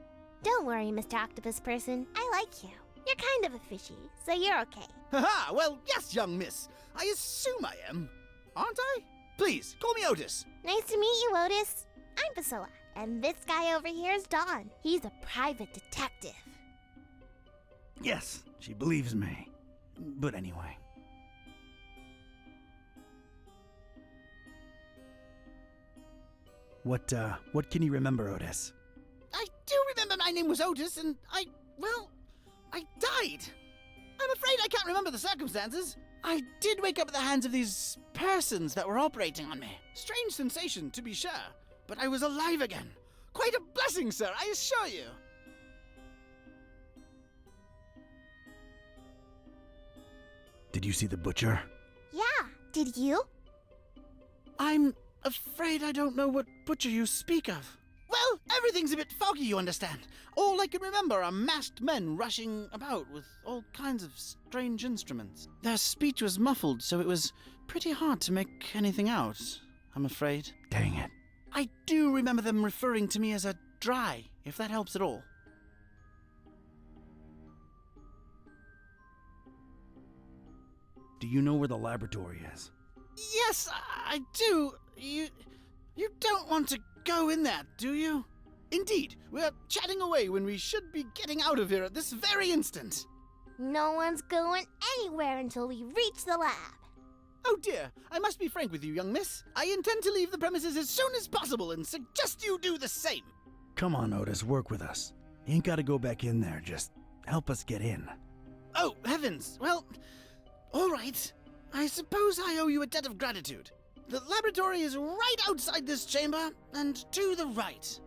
Don't worry, Mr. Octopus Person. I like you. You're kind of a fishy, so you're okay. Haha, well, yes, young miss. I assume I am. Aren't I? Please, call me Otis. Nice to meet you, Otis. I'm Priscilla, and this guy over here is Don. He's a private detective. Yes, she believes me. But anyway. What can you remember, Otis? I do remember my name was Otis, and I died. I'm afraid I can't remember the circumstances. I did wake up at the hands of these persons that were operating on me. Strange sensation, to be sure, but I was alive again. Quite a blessing, sir, I assure you. Did you see the butcher? Yeah, did you? I'm afraid I don't know what butcher you speak of. Well, everything's a bit foggy, you understand. All I can remember are masked men rushing about with all kinds of strange instruments. Their speech was muffled, so it was pretty hard to make anything out, I'm afraid. Dang it. I do remember them referring to me as a dry, if that helps at all. Do you know where the laboratory is? Yes, I do. You don't want to go in there, do you? Indeed, we're chatting away when we should be getting out of here at this very instant. No one's going anywhere until we reach the lab. Oh dear, I must be frank with you, young miss. I intend to leave the premises as soon as possible and suggest you do the same. Come on, Otis, work with us. You ain't gotta go back in there, just help us get in. Oh, heavens. Well, all right. I suppose I owe you a debt of gratitude. The laboratory is right outside this chamber and to the right.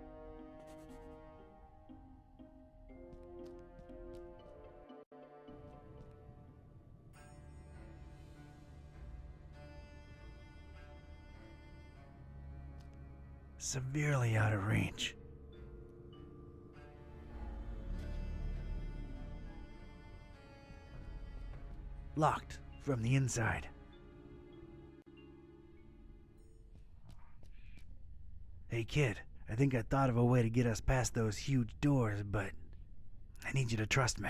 Severely out of reach. Locked from the inside. Hey kid, I think I thought of a way to get us past those huge doors, but I need you to trust me,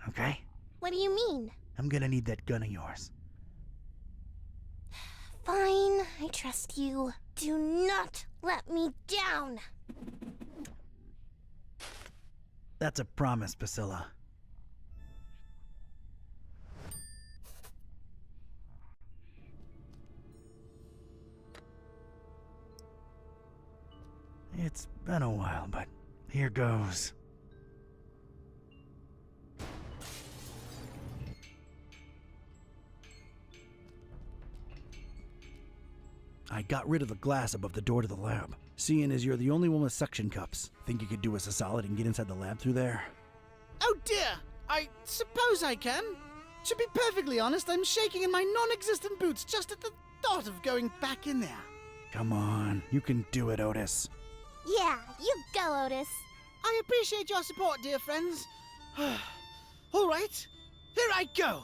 okay? What do you mean? I'm gonna need that gun of yours. Fine, I trust you. Do not let me down. That's a promise, Priscilla. It's been a while, but here goes. I got rid of the glass above the door to the lab. Seeing as you're the only one with suction cups, think you could do us a solid and get inside the lab through there? Oh dear, I suppose I can. To be perfectly honest, I'm shaking in my non-existent boots just at the thought of going back in there. Come on, you can do it, Otis. Yeah, you go, Otis. I appreciate your support, dear friends. All right, here I go.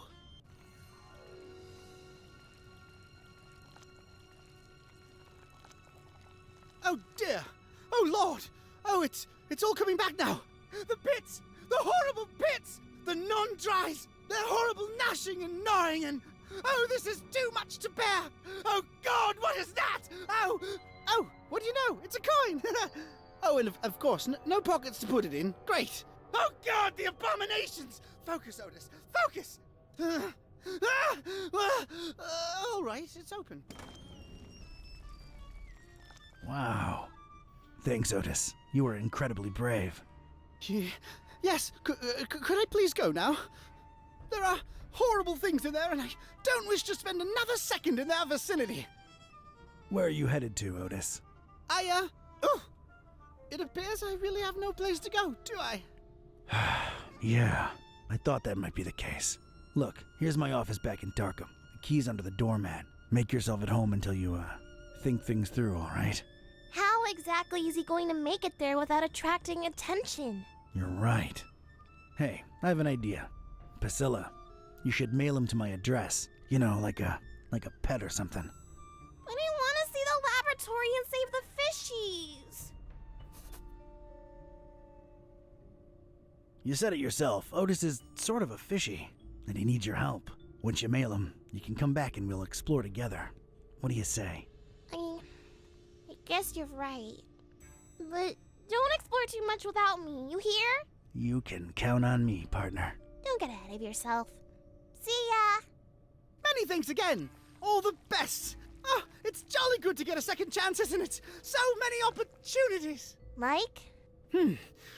Oh dear! Oh Lord! Oh, it's all coming back now! The pits! The horrible pits! The non-dries! Their horrible gnashing and gnawing and... Oh, this is too much to bear! Oh God, what is that? Oh! Oh, what do you know? It's a coin! Oh, and of course, no pockets to put it in. Great! Oh God, the abominations! Focus, Otis! Focus! All right, it's open. Wow. Thanks, Otis. You were incredibly brave. Yes, could I please go now? There are horrible things in there, and I don't wish to spend another second in their vicinity. Where are you headed to, Otis? It appears I really have no place to go, do I? Yeah, I thought that might be the case. Look, here's my office back in Darkham. The key's under the doormat. Make yourself at home until you, think things through, all right? How exactly is he going to make it there without attracting attention? You're right. Hey, I have an idea. Priscilla, you should mail him to my address. You know, like a pet or something. But I want to see the laboratory and save the fishies. You said it yourself. Otis is sort of a fishy, and he needs your help. Once you mail him, you can come back and we'll explore together. What do you say? I guess you're right. But don't explore too much without me, you hear? You can count on me, partner. Don't get ahead of yourself. See ya! Many thanks again. All the best. Oh, it's jolly good to get a second chance, isn't it? So many opportunities. Like?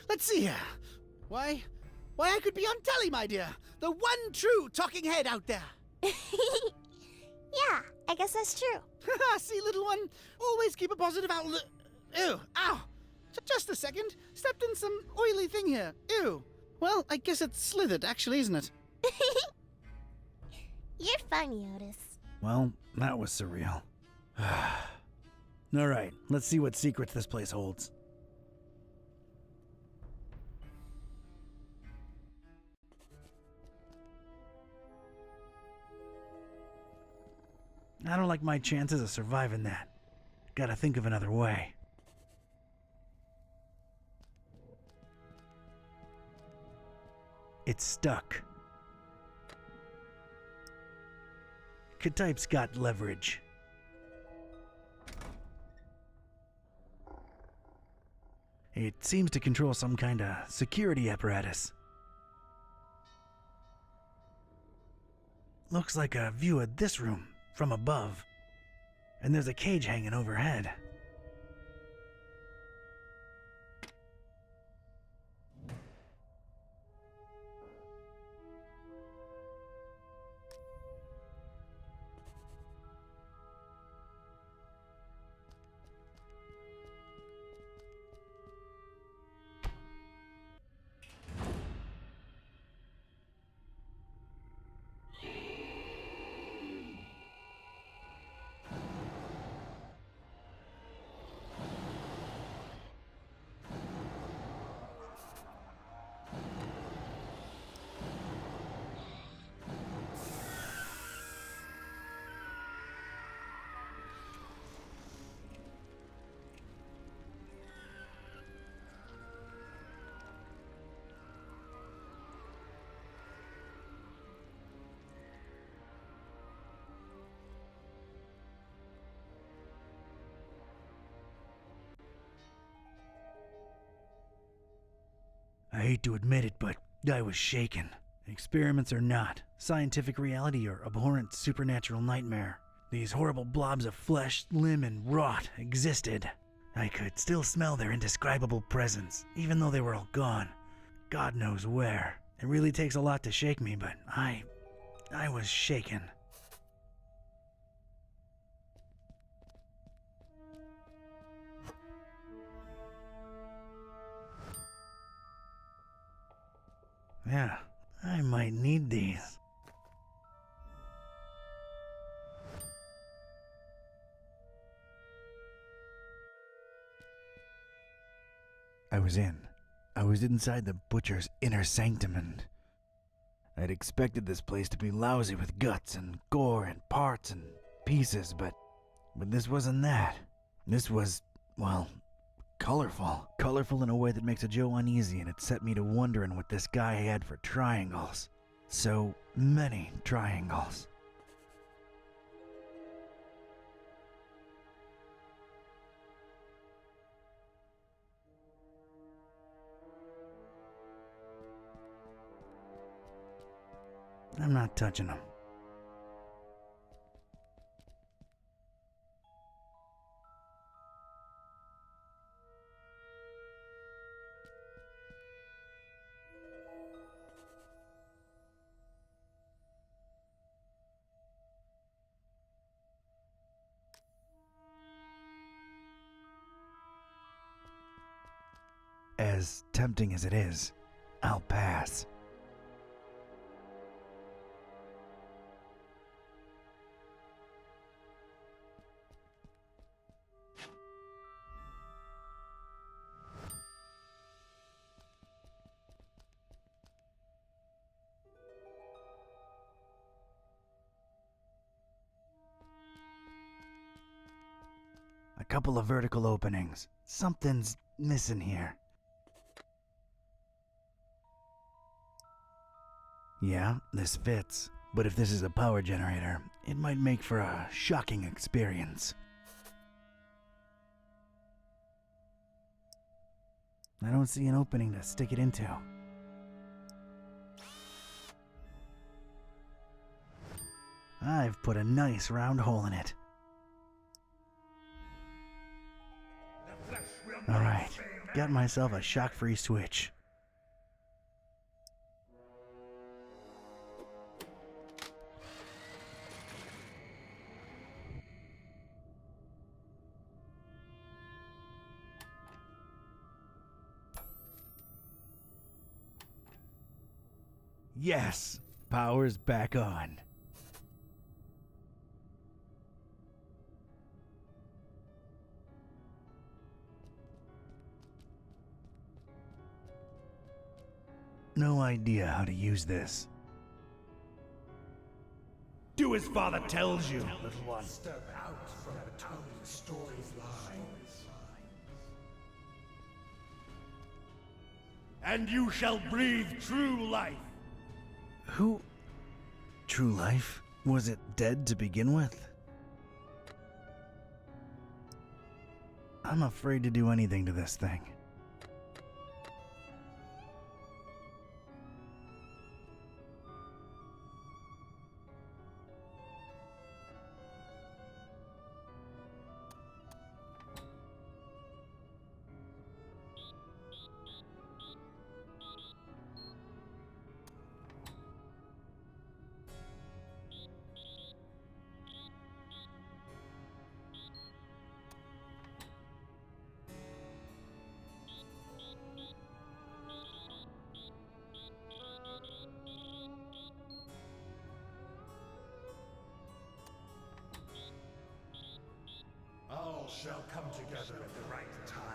Let's see here. Why, I could be on telly, my dear. The one true talking head out there. Yeah, I guess that's true. See, little one, always keep a positive outlook. Ew, ow. Just a second. Stepped in some oily thing here. Ew. Well, I guess it's slithered, actually, isn't it? You're funny, Otis. Well, that was surreal. All right, let's see what secrets this place holds. I don't like my chances of surviving that. Gotta think of another way. It's stuck. K-Type's got leverage. It seems to control some kind of security apparatus. Looks like a view of this room from above. And there's a cage hanging overhead. I hate to admit it, but I was shaken. Experiments or not, scientific reality or abhorrent supernatural nightmare, these horrible blobs of flesh, limb, and rot existed. I could still smell their indescribable presence, even though they were all gone. God knows where. It really takes a lot to shake me, but I was shaken. Yeah, I might need these. I was inside the butcher's inner sanctum, and I'd expected this place to be lousy with guts and gore and parts and pieces, but this wasn't that. This was, well, colorful. Colorful in a way that makes a Joe uneasy, and it set me to wondering what this guy had for triangles. So many triangles. I'm not touching them. As tempting as it is, I'll pass. A couple of vertical openings. Something's missing here. Yeah, this fits. But if this is a power generator, it might make for a shocking experience. I don't see an opening to stick it into. I've put a nice round hole in it. Alright, got myself a shock-free switch. Yes! Power's back on. No idea how to use this. Do as father tells you, little one. Step out from between stories lines. And you shall breathe true life. Who? True life? Was it dead to begin with? I'm afraid to do anything to this thing. All shall come together at the right time.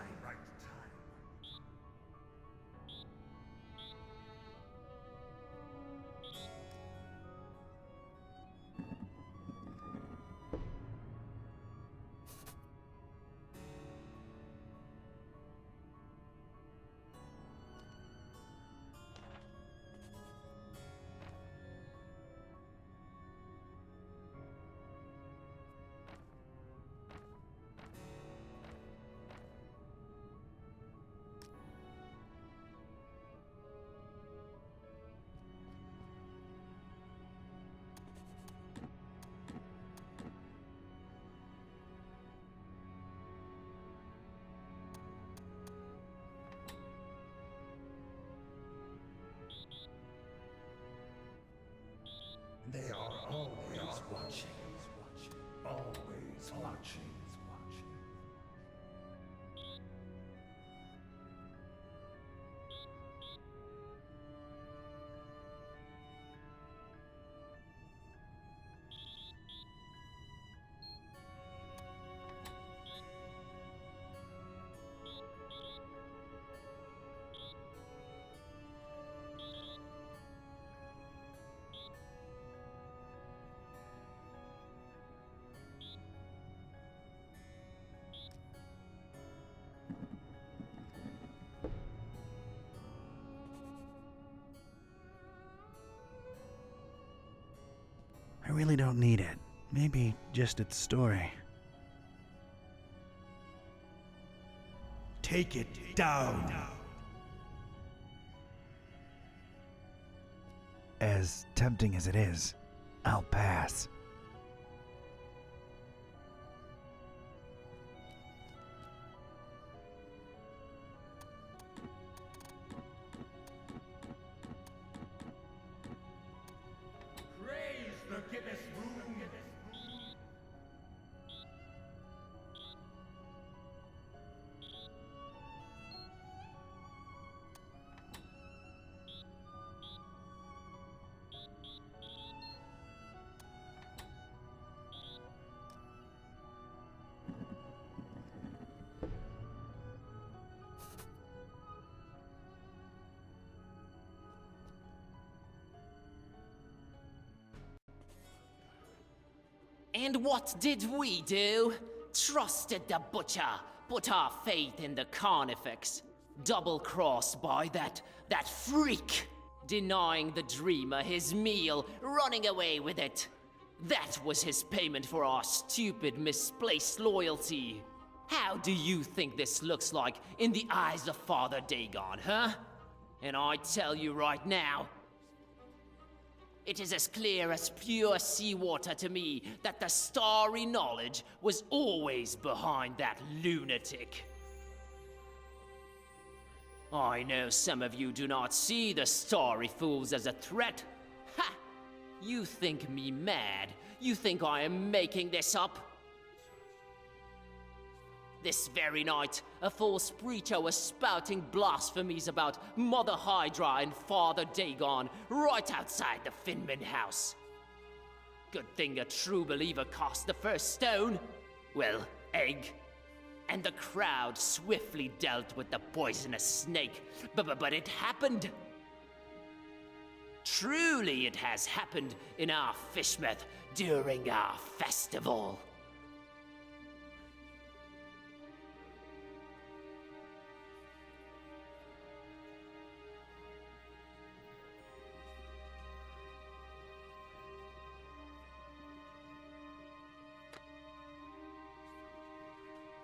They are always watching. Always watching. I really don't need it. Maybe just its story. Take it down. As tempting as it is, I'll pass. Praise the Gibbous room. And what did we do? Trusted the butcher, put our faith in the carnifex. Double-crossed by that freak. Denying the dreamer his meal, running away with it. That was his payment for our stupid, misplaced loyalty. How do you think this looks like in the eyes of Father Dagon, huh? And I tell you right now, it is as clear as pure seawater to me that the starry knowledge was always behind that lunatic. I know some of you do not see the starry fools as a threat. Ha! You think me mad? You think I am making this up? This very night, a false preacher was spouting blasphemies about Mother Hydra and Father Dagon right outside the Finman house. Good thing a true believer cast the first stone. Well, egg. And the crowd swiftly dealt with the poisonous snake. But it happened. Truly it has happened in our Fishmouth during our festival.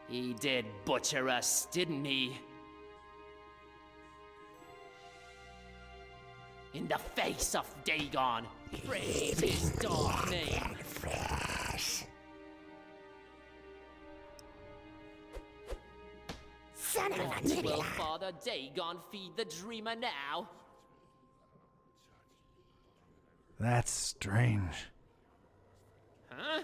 He did butcher us, didn't he? In the face of Dagon, praise his dark name. Son of a What nigger. will Father Dagon feed the dreamer now? That's strange. Huh?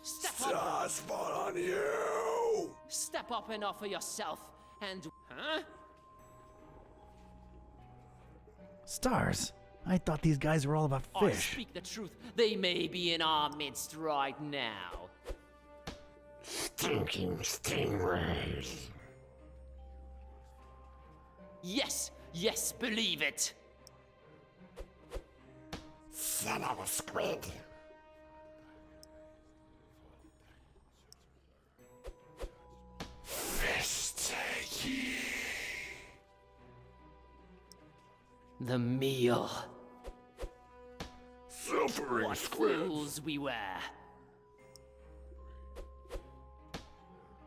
Step up! Spot on you! Step up and offer yourself, and... Huh? Stars? I thought these guys were all about I fish. speak the truth. They may be in our midst right now. Stinking stingrays. Yes, yes, believe it. Son of a squid. Fish take ye. The meal. Suffering What squid. fools we were.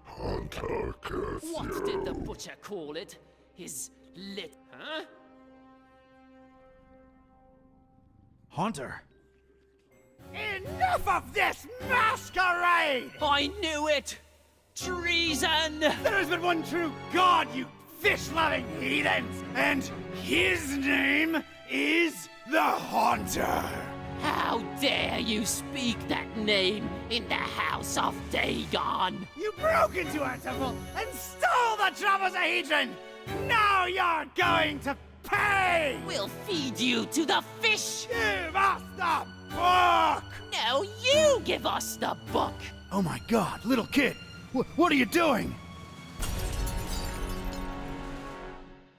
Hunter curse What did the you. butcher call it? His lit... Huh? Haunter! Enough of this masquerade! I knew it! Treason! There has been one true God, you fish-loving heathens, and his name is the Haunter. How dare you speak that name in the house of Dagon? You broke into our temple and stole the Trapezohedron! Now you're going to pay! We'll feed you to the fish! Give us the book! No, you give us the book! Oh my god, little kid! What are you doing?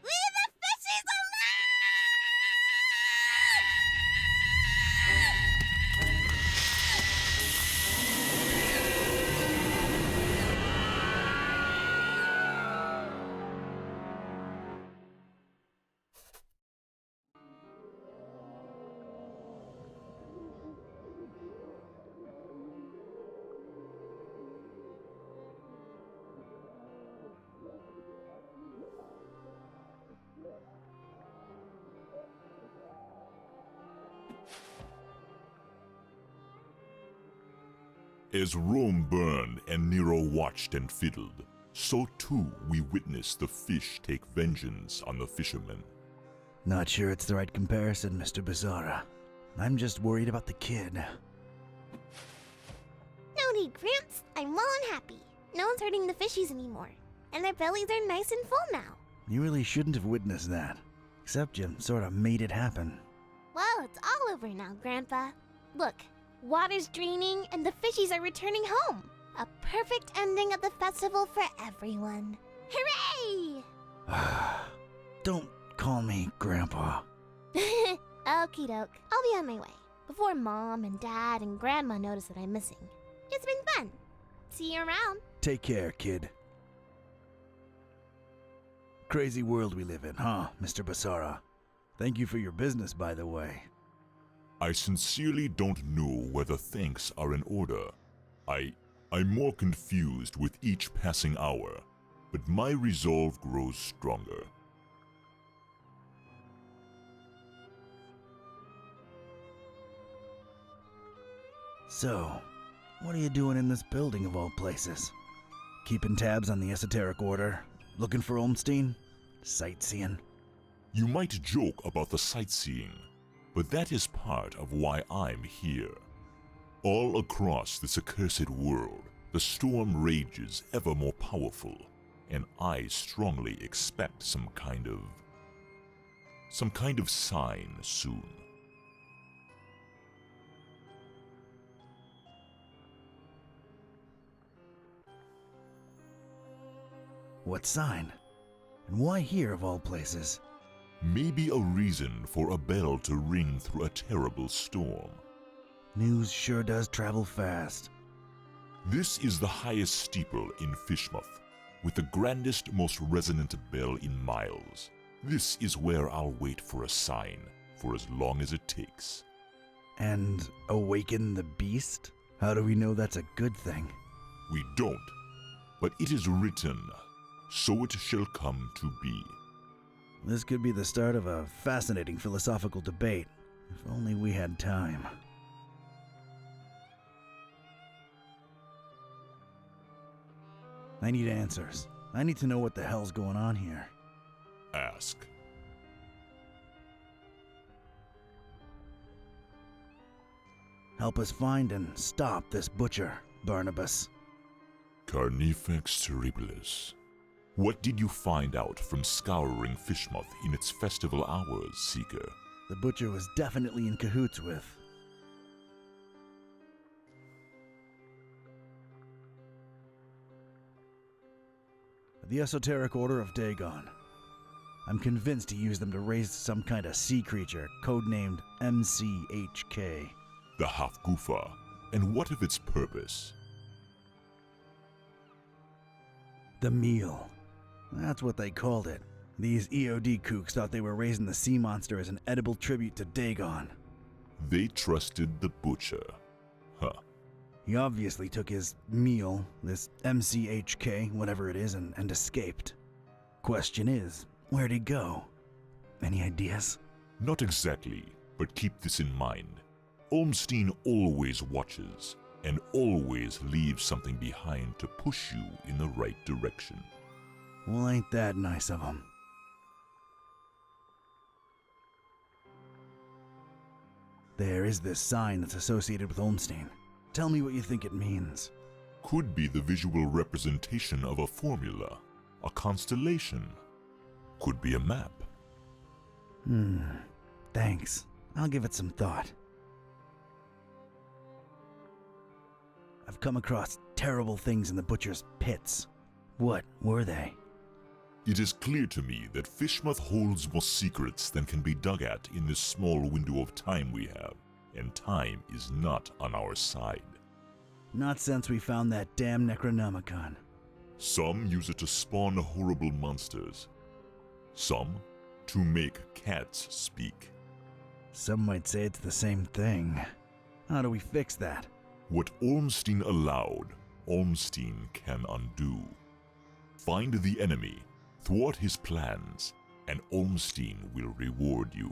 Leave the fishes As Rome burned and Nero watched and fiddled, so too we witnessed the fish take vengeance on the fishermen. Not sure it's the right comparison, Mr. Bizarra. I'm just worried about the kid. No need, Gramps. I'm well and happy. No one's hurting the fishies anymore. And their bellies are nice and full now. You really shouldn't have witnessed that. Except you sort of made it happen. Well, it's all over now, Grandpa. Look, water's draining and the fishies are returning home. A perfect ending of the festival for everyone. Hooray! Don't call me Grandpa. Okie doke. I'll be on my way. Before Mom and Dad and Grandma notice that I'm missing. It's been fun. See you around. Take care, kid. Crazy world we live in, huh, Mr. Basara? Thank you for your business, by the way. I sincerely don't know whether thanks are in order. I'm more confused with each passing hour, but my resolve grows stronger. So, what are you doing in this building of all places? Keeping tabs on the Esoteric Order? Looking for Olmstein? Sightseeing? You might joke about the sightseeing, but that is part of why I'm here. All across this accursed world, the storm rages ever more powerful, and I strongly expect some kind of sign soon. What sign? And why here of all places? Maybe a reason for a bell to ring through a terrible storm. News sure does travel fast. This is the highest steeple in Fishmouth, with the grandest, most resonant bell in miles. This is where I'll wait for a sign, for as long as it takes. And awaken the beast? How do we know that's a good thing? We don't, but it is written, so it shall come to be. This could be the start of a fascinating philosophical debate, if only we had time. I need answers. I need to know what the hell's going on here. Ask. Help us find and stop this butcher, Barnabas. Carnifex terribilis. What did you find out from scouring Fishmouth in its festival hours, Seeker? The butcher was definitely in cahoots with. The Esoteric Order of Dagon. I'm convinced he used them to raise some kind of sea creature, codenamed MCHK. The Half-Gufa. And what of its purpose? The meal. That's what they called it. These EOD kooks thought they were raising the sea monster as an edible tribute to Dagon. They trusted the butcher. Huh. He obviously took his meal, this MCHK, whatever it is, and escaped. Question is, where'd he go? Any ideas? Not exactly, but keep this in mind. Olmstein always watches, and always leaves something behind to push you in the right direction. Well, ain't that nice of him. There is this sign that's associated with Olmstein. Tell me what you think it means. Could be the visual representation of a formula, a constellation. Could be a map. Thanks. I'll give it some thought. I've come across terrible things in the butcher's pits. What were they? It is clear to me that Fishmouth holds more secrets than can be dug at in this small window of time we have, and time is not on our side. Not since we found that damn Necronomicon. Some use it to spawn horrible monsters. Some to make cats speak. Some might say it's the same thing. How do we fix that? What Ormstein allowed, Ormstein can undo. Find the enemy, thwart his plans, and Ormstein will reward you.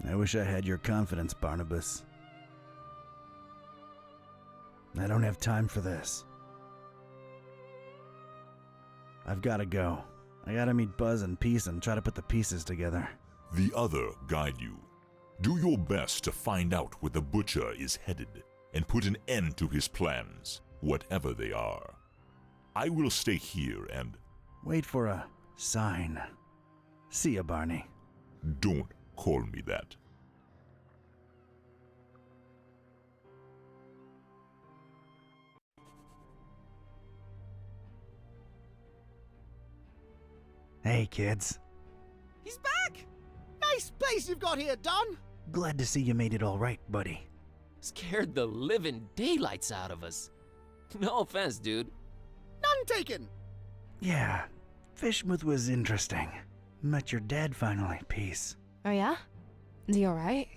I wish I had your confidence, Barnabas. I don't have time for this. I've gotta go. I gotta meet Buzz and Peace and try to put the pieces together. The other guide you. Do your best to find out where the butcher is headed, and put an end to his plans, whatever they are. I will stay here and... Wait for a sign. See ya, Barney. Don't call me that. Hey, kids. place you've got here, Don. Glad to see you made it all right, buddy. Scared the living daylights out of us. No offense, dude. None taken. Yeah, Fishmouth was interesting. Met your dad finally, Peace. Oh yeah? Is he alright?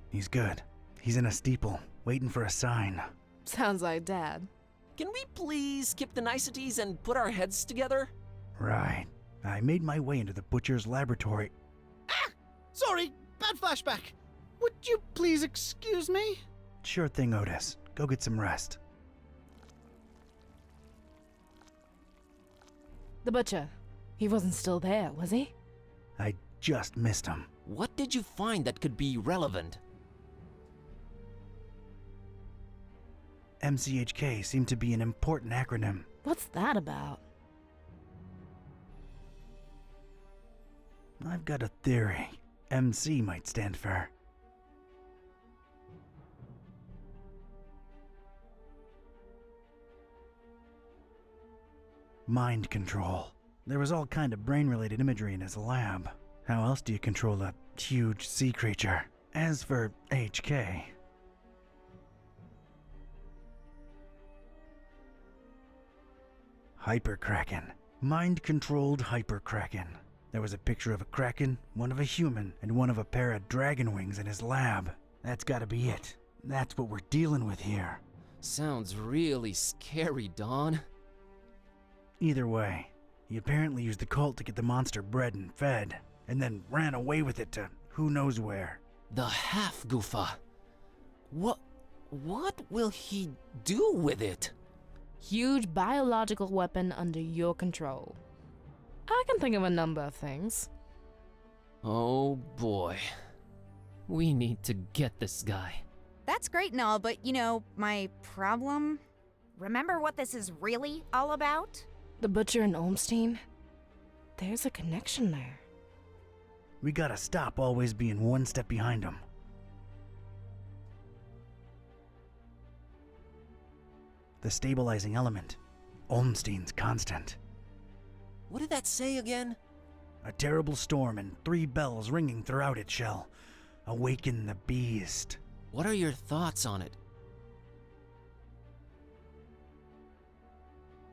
He's good. He's in a steeple, waiting for a sign. Sounds like Dad. Can we please skip the niceties and put our heads together? Right. I made my way into the butcher's laboratory. Ah! Sorry, bad flashback. Would you please excuse me? Sure thing, Otis. Go get some rest. The butcher. He wasn't still there, was he? I just missed him. What did you find that could be relevant? MCHK seemed to be an important acronym. What's that about? I've got a theory. MC might stand for... mind control. There was all kind of brain-related imagery in his lab. How else do you control a huge sea creature? As for HK... Hyperkraken. Mind-controlled Hyperkraken. There was a picture of a kraken, one of a human, and one of a pair of dragon wings in his lab. That's gotta be it. That's what we're dealing with here. Sounds really scary, Don. Either way, he apparently used the cult to get the monster bred and fed, and then ran away with it to who knows where. The half-goofa. What will he do with it? Huge biological weapon under your control. I can think of a number of things. Oh boy. We need to get this guy. That's great and all, but you know, my problem? Remember what this is really all about? The butcher and Olmstein? There's a connection there. We gotta stop always being one step behind him. The stabilizing element. Olmstein's constant. What did that say again? A terrible storm and 3 bells ringing throughout it shall awaken the beast. What are your thoughts on it?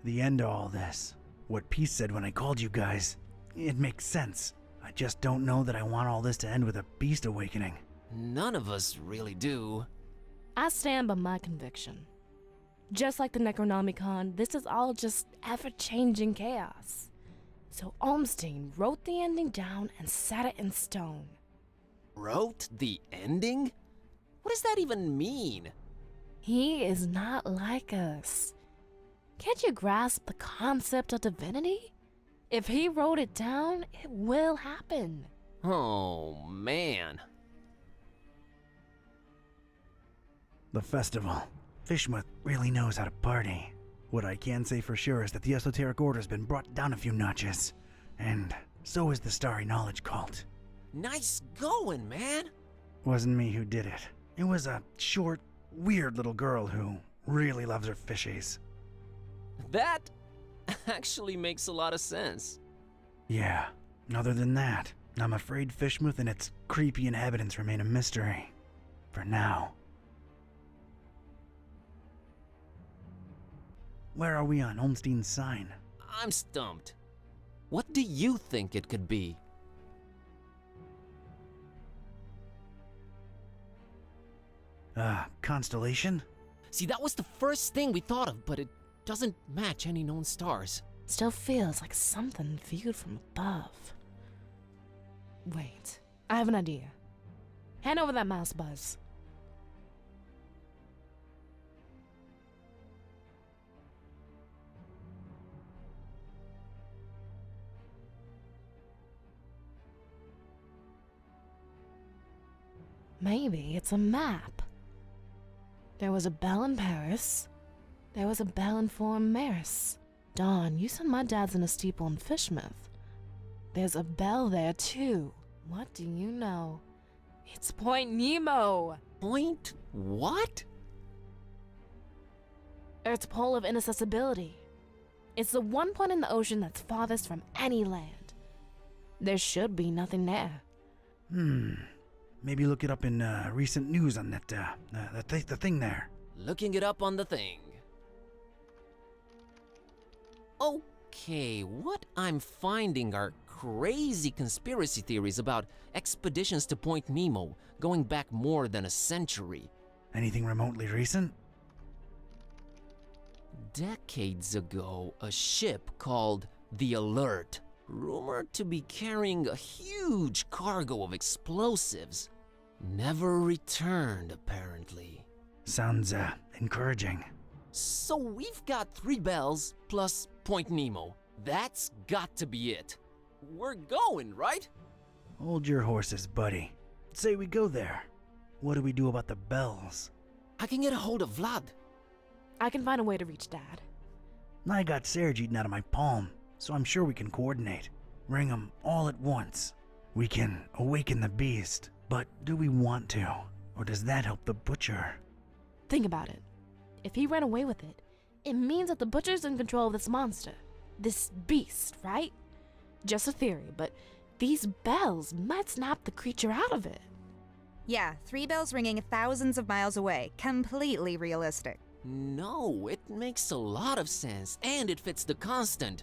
The end to all this. What Peace said when I called you guys. It makes sense. I just don't know that I want all this to end with a beast awakening. None of us really do. I stand by my conviction. Just like the Necronomicon, this is all just ever-changing chaos. So Olmstein wrote the ending down and set it in stone. Wrote the ending? What does that even mean? He is not like us. Can't you grasp the concept of divinity? If he wrote it down, it will happen. Oh, man. The festival. Fishmouth really knows how to party. What I can say for sure is that the Esoteric Order's been brought down a few notches. And so is the Starry Knowledge Cult. Nice going, man. Wasn't me who did it. It was a short, weird little girl who really loves her fishies. That actually makes a lot of sense. Yeah, other than that, I'm afraid Fishmouth and its creepy inhabitants remain a mystery. For now. Where are we on Olmstein's sign? I'm stumped. What do you think it could be? Constellation? See, that was the first thing we thought of, but it doesn't match any known stars. Still feels like something viewed from above. Wait, I have an idea. Hand over that mouse, Buzz. Maybe it's a map. There was a bell in Paris. There was a bell in Fort Maris. Dawn, you said my dad's in a steeple in Fishmouth. There's a bell there too. What do you know? It's Point Nemo. Point what? Earth's pole of inaccessibility. It's the one point in the ocean that's farthest from any land. There should be nothing there. Maybe look it up in recent news on that, the thing there. Looking it up on the thing. Okay, what I'm finding are crazy conspiracy theories about expeditions to Point Nemo going back more than a century. Anything remotely recent? Decades ago, a ship called the Alert, rumored to be carrying a huge cargo of explosives, never returned apparently. Sounds, encouraging. So we've got 3 bells plus Point Nemo. That's got to be it. We're going, right? Hold your horses, buddy. Say we go there. What do we do about the bells? I can get a hold of Vlad. I can find a way to reach Dad. I got Serge eaten out of my palm, so I'm sure we can coordinate. Ring them all at once. We can awaken the beast, but do we want to? Or does that help the butcher? Think about it. If he ran away with it, it means that the butcher's in control of this monster. This beast, right? Just a theory, but these bells might snap the creature out of it. Yeah, 3 bells ringing thousands of miles away. Completely realistic. No, it makes a lot of sense, and it fits the constant.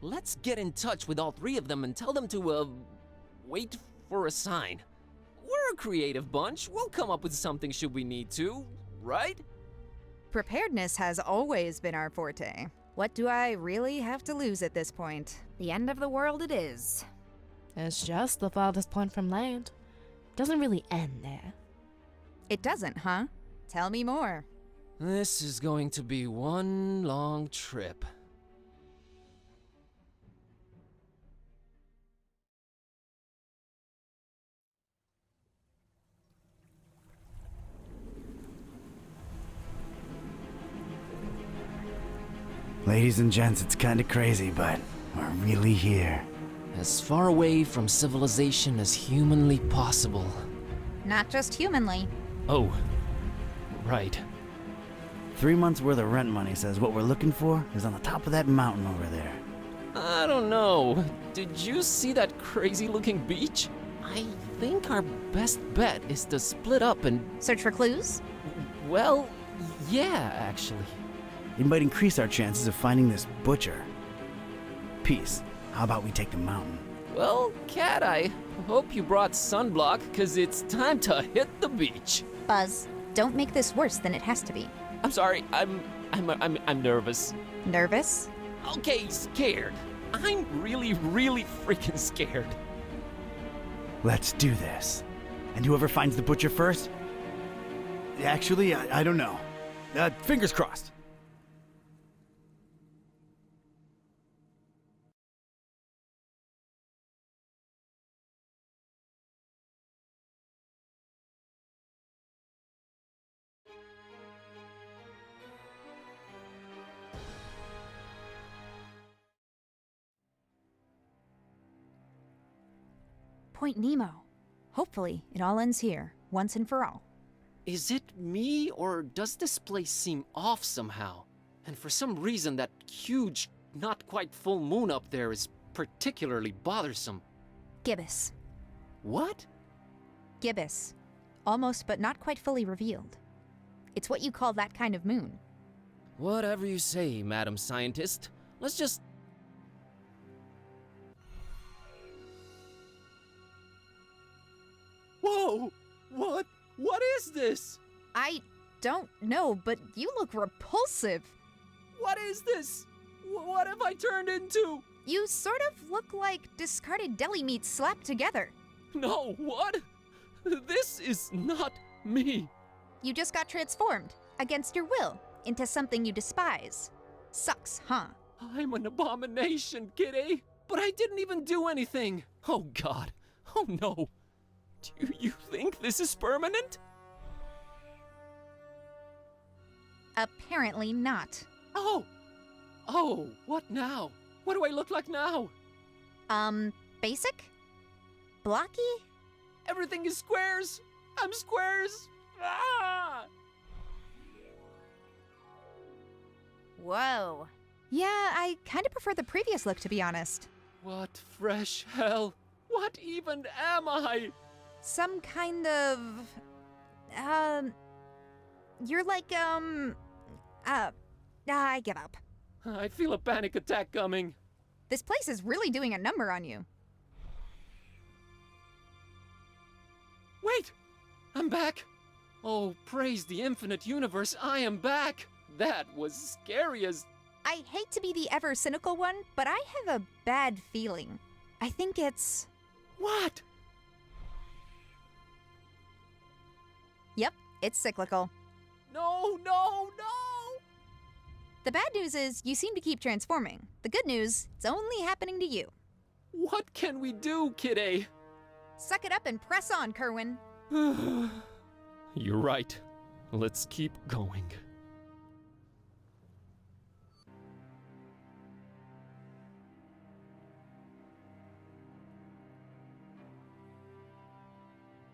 Let's get in touch with all 3 of them and tell them to, wait for a sign. We're a creative bunch. We'll come up with something should we need to, right? Preparedness has always been our forte. What do I really have to lose at this point? The end of the world it is. It's just the farthest point from land. Doesn't really end there. It doesn't, huh? Tell me more. This is going to be one long trip. Ladies and gents, it's kinda crazy, but we're really here. As far away from civilization as humanly possible. Not just humanly. Oh, right. 3 months worth of rent money says what we're looking for is on the top of that mountain over there. I don't know. Did you see that crazy looking beach? I think our best bet is to split up and... Search for clues? Well, yeah, actually. It might increase our chances of finding this butcher. Peace. How about we take the mountain? Well, Cat, I hope you brought sunblock, cause it's time to hit the beach. Buzz, don't make this worse than it has to be. I'm sorry, I'm nervous. Nervous? Okay, scared. I'm really freaking scared. Let's do this. And whoever finds the butcher first? Actually, I don't know. Fingers crossed. Point Nemo. Hopefully, it all ends here, once and for all. Is it me, or does this place seem off somehow? And for some reason, that huge, not quite full moon up there is particularly bothersome. Gibbous. What? Gibbous. Almost but not quite fully revealed. It's what you call that kind of moon. Whatever you say, Madam Scientist. Let's just... Whoa! What is this? I don't know, but you look repulsive. What is this? What have I turned into? You sort of look like discarded deli meat slapped together. No, what? This is not me. You just got transformed, against your will, into something you despise. Sucks, huh? I'm an abomination, Kitty. But I didn't even do anything. Oh, God. Oh, no. Do you think this is permanent? Apparently not. Oh, what now? What do I look like now? Basic? Blocky? Everything is squares. I'm squares. Ah! Whoa. Yeah, I kind of prefer the previous look, to be honest. What fresh hell? What even am I? some kind of... You're like, I give up. I feel a panic attack coming. This place is really doing a number on you. Wait! I'm back! Oh, praise the infinite universe, I am back! That was scary as... I hate to be the ever cynical one, but I have a bad feeling. I think it's... What? Yep, it's cyclical. No! The bad news is you seem to keep transforming. The good news, it's only happening to you. What can we do, Kid A? Suck it up and press on, Kerwin. You're right. Let's keep going.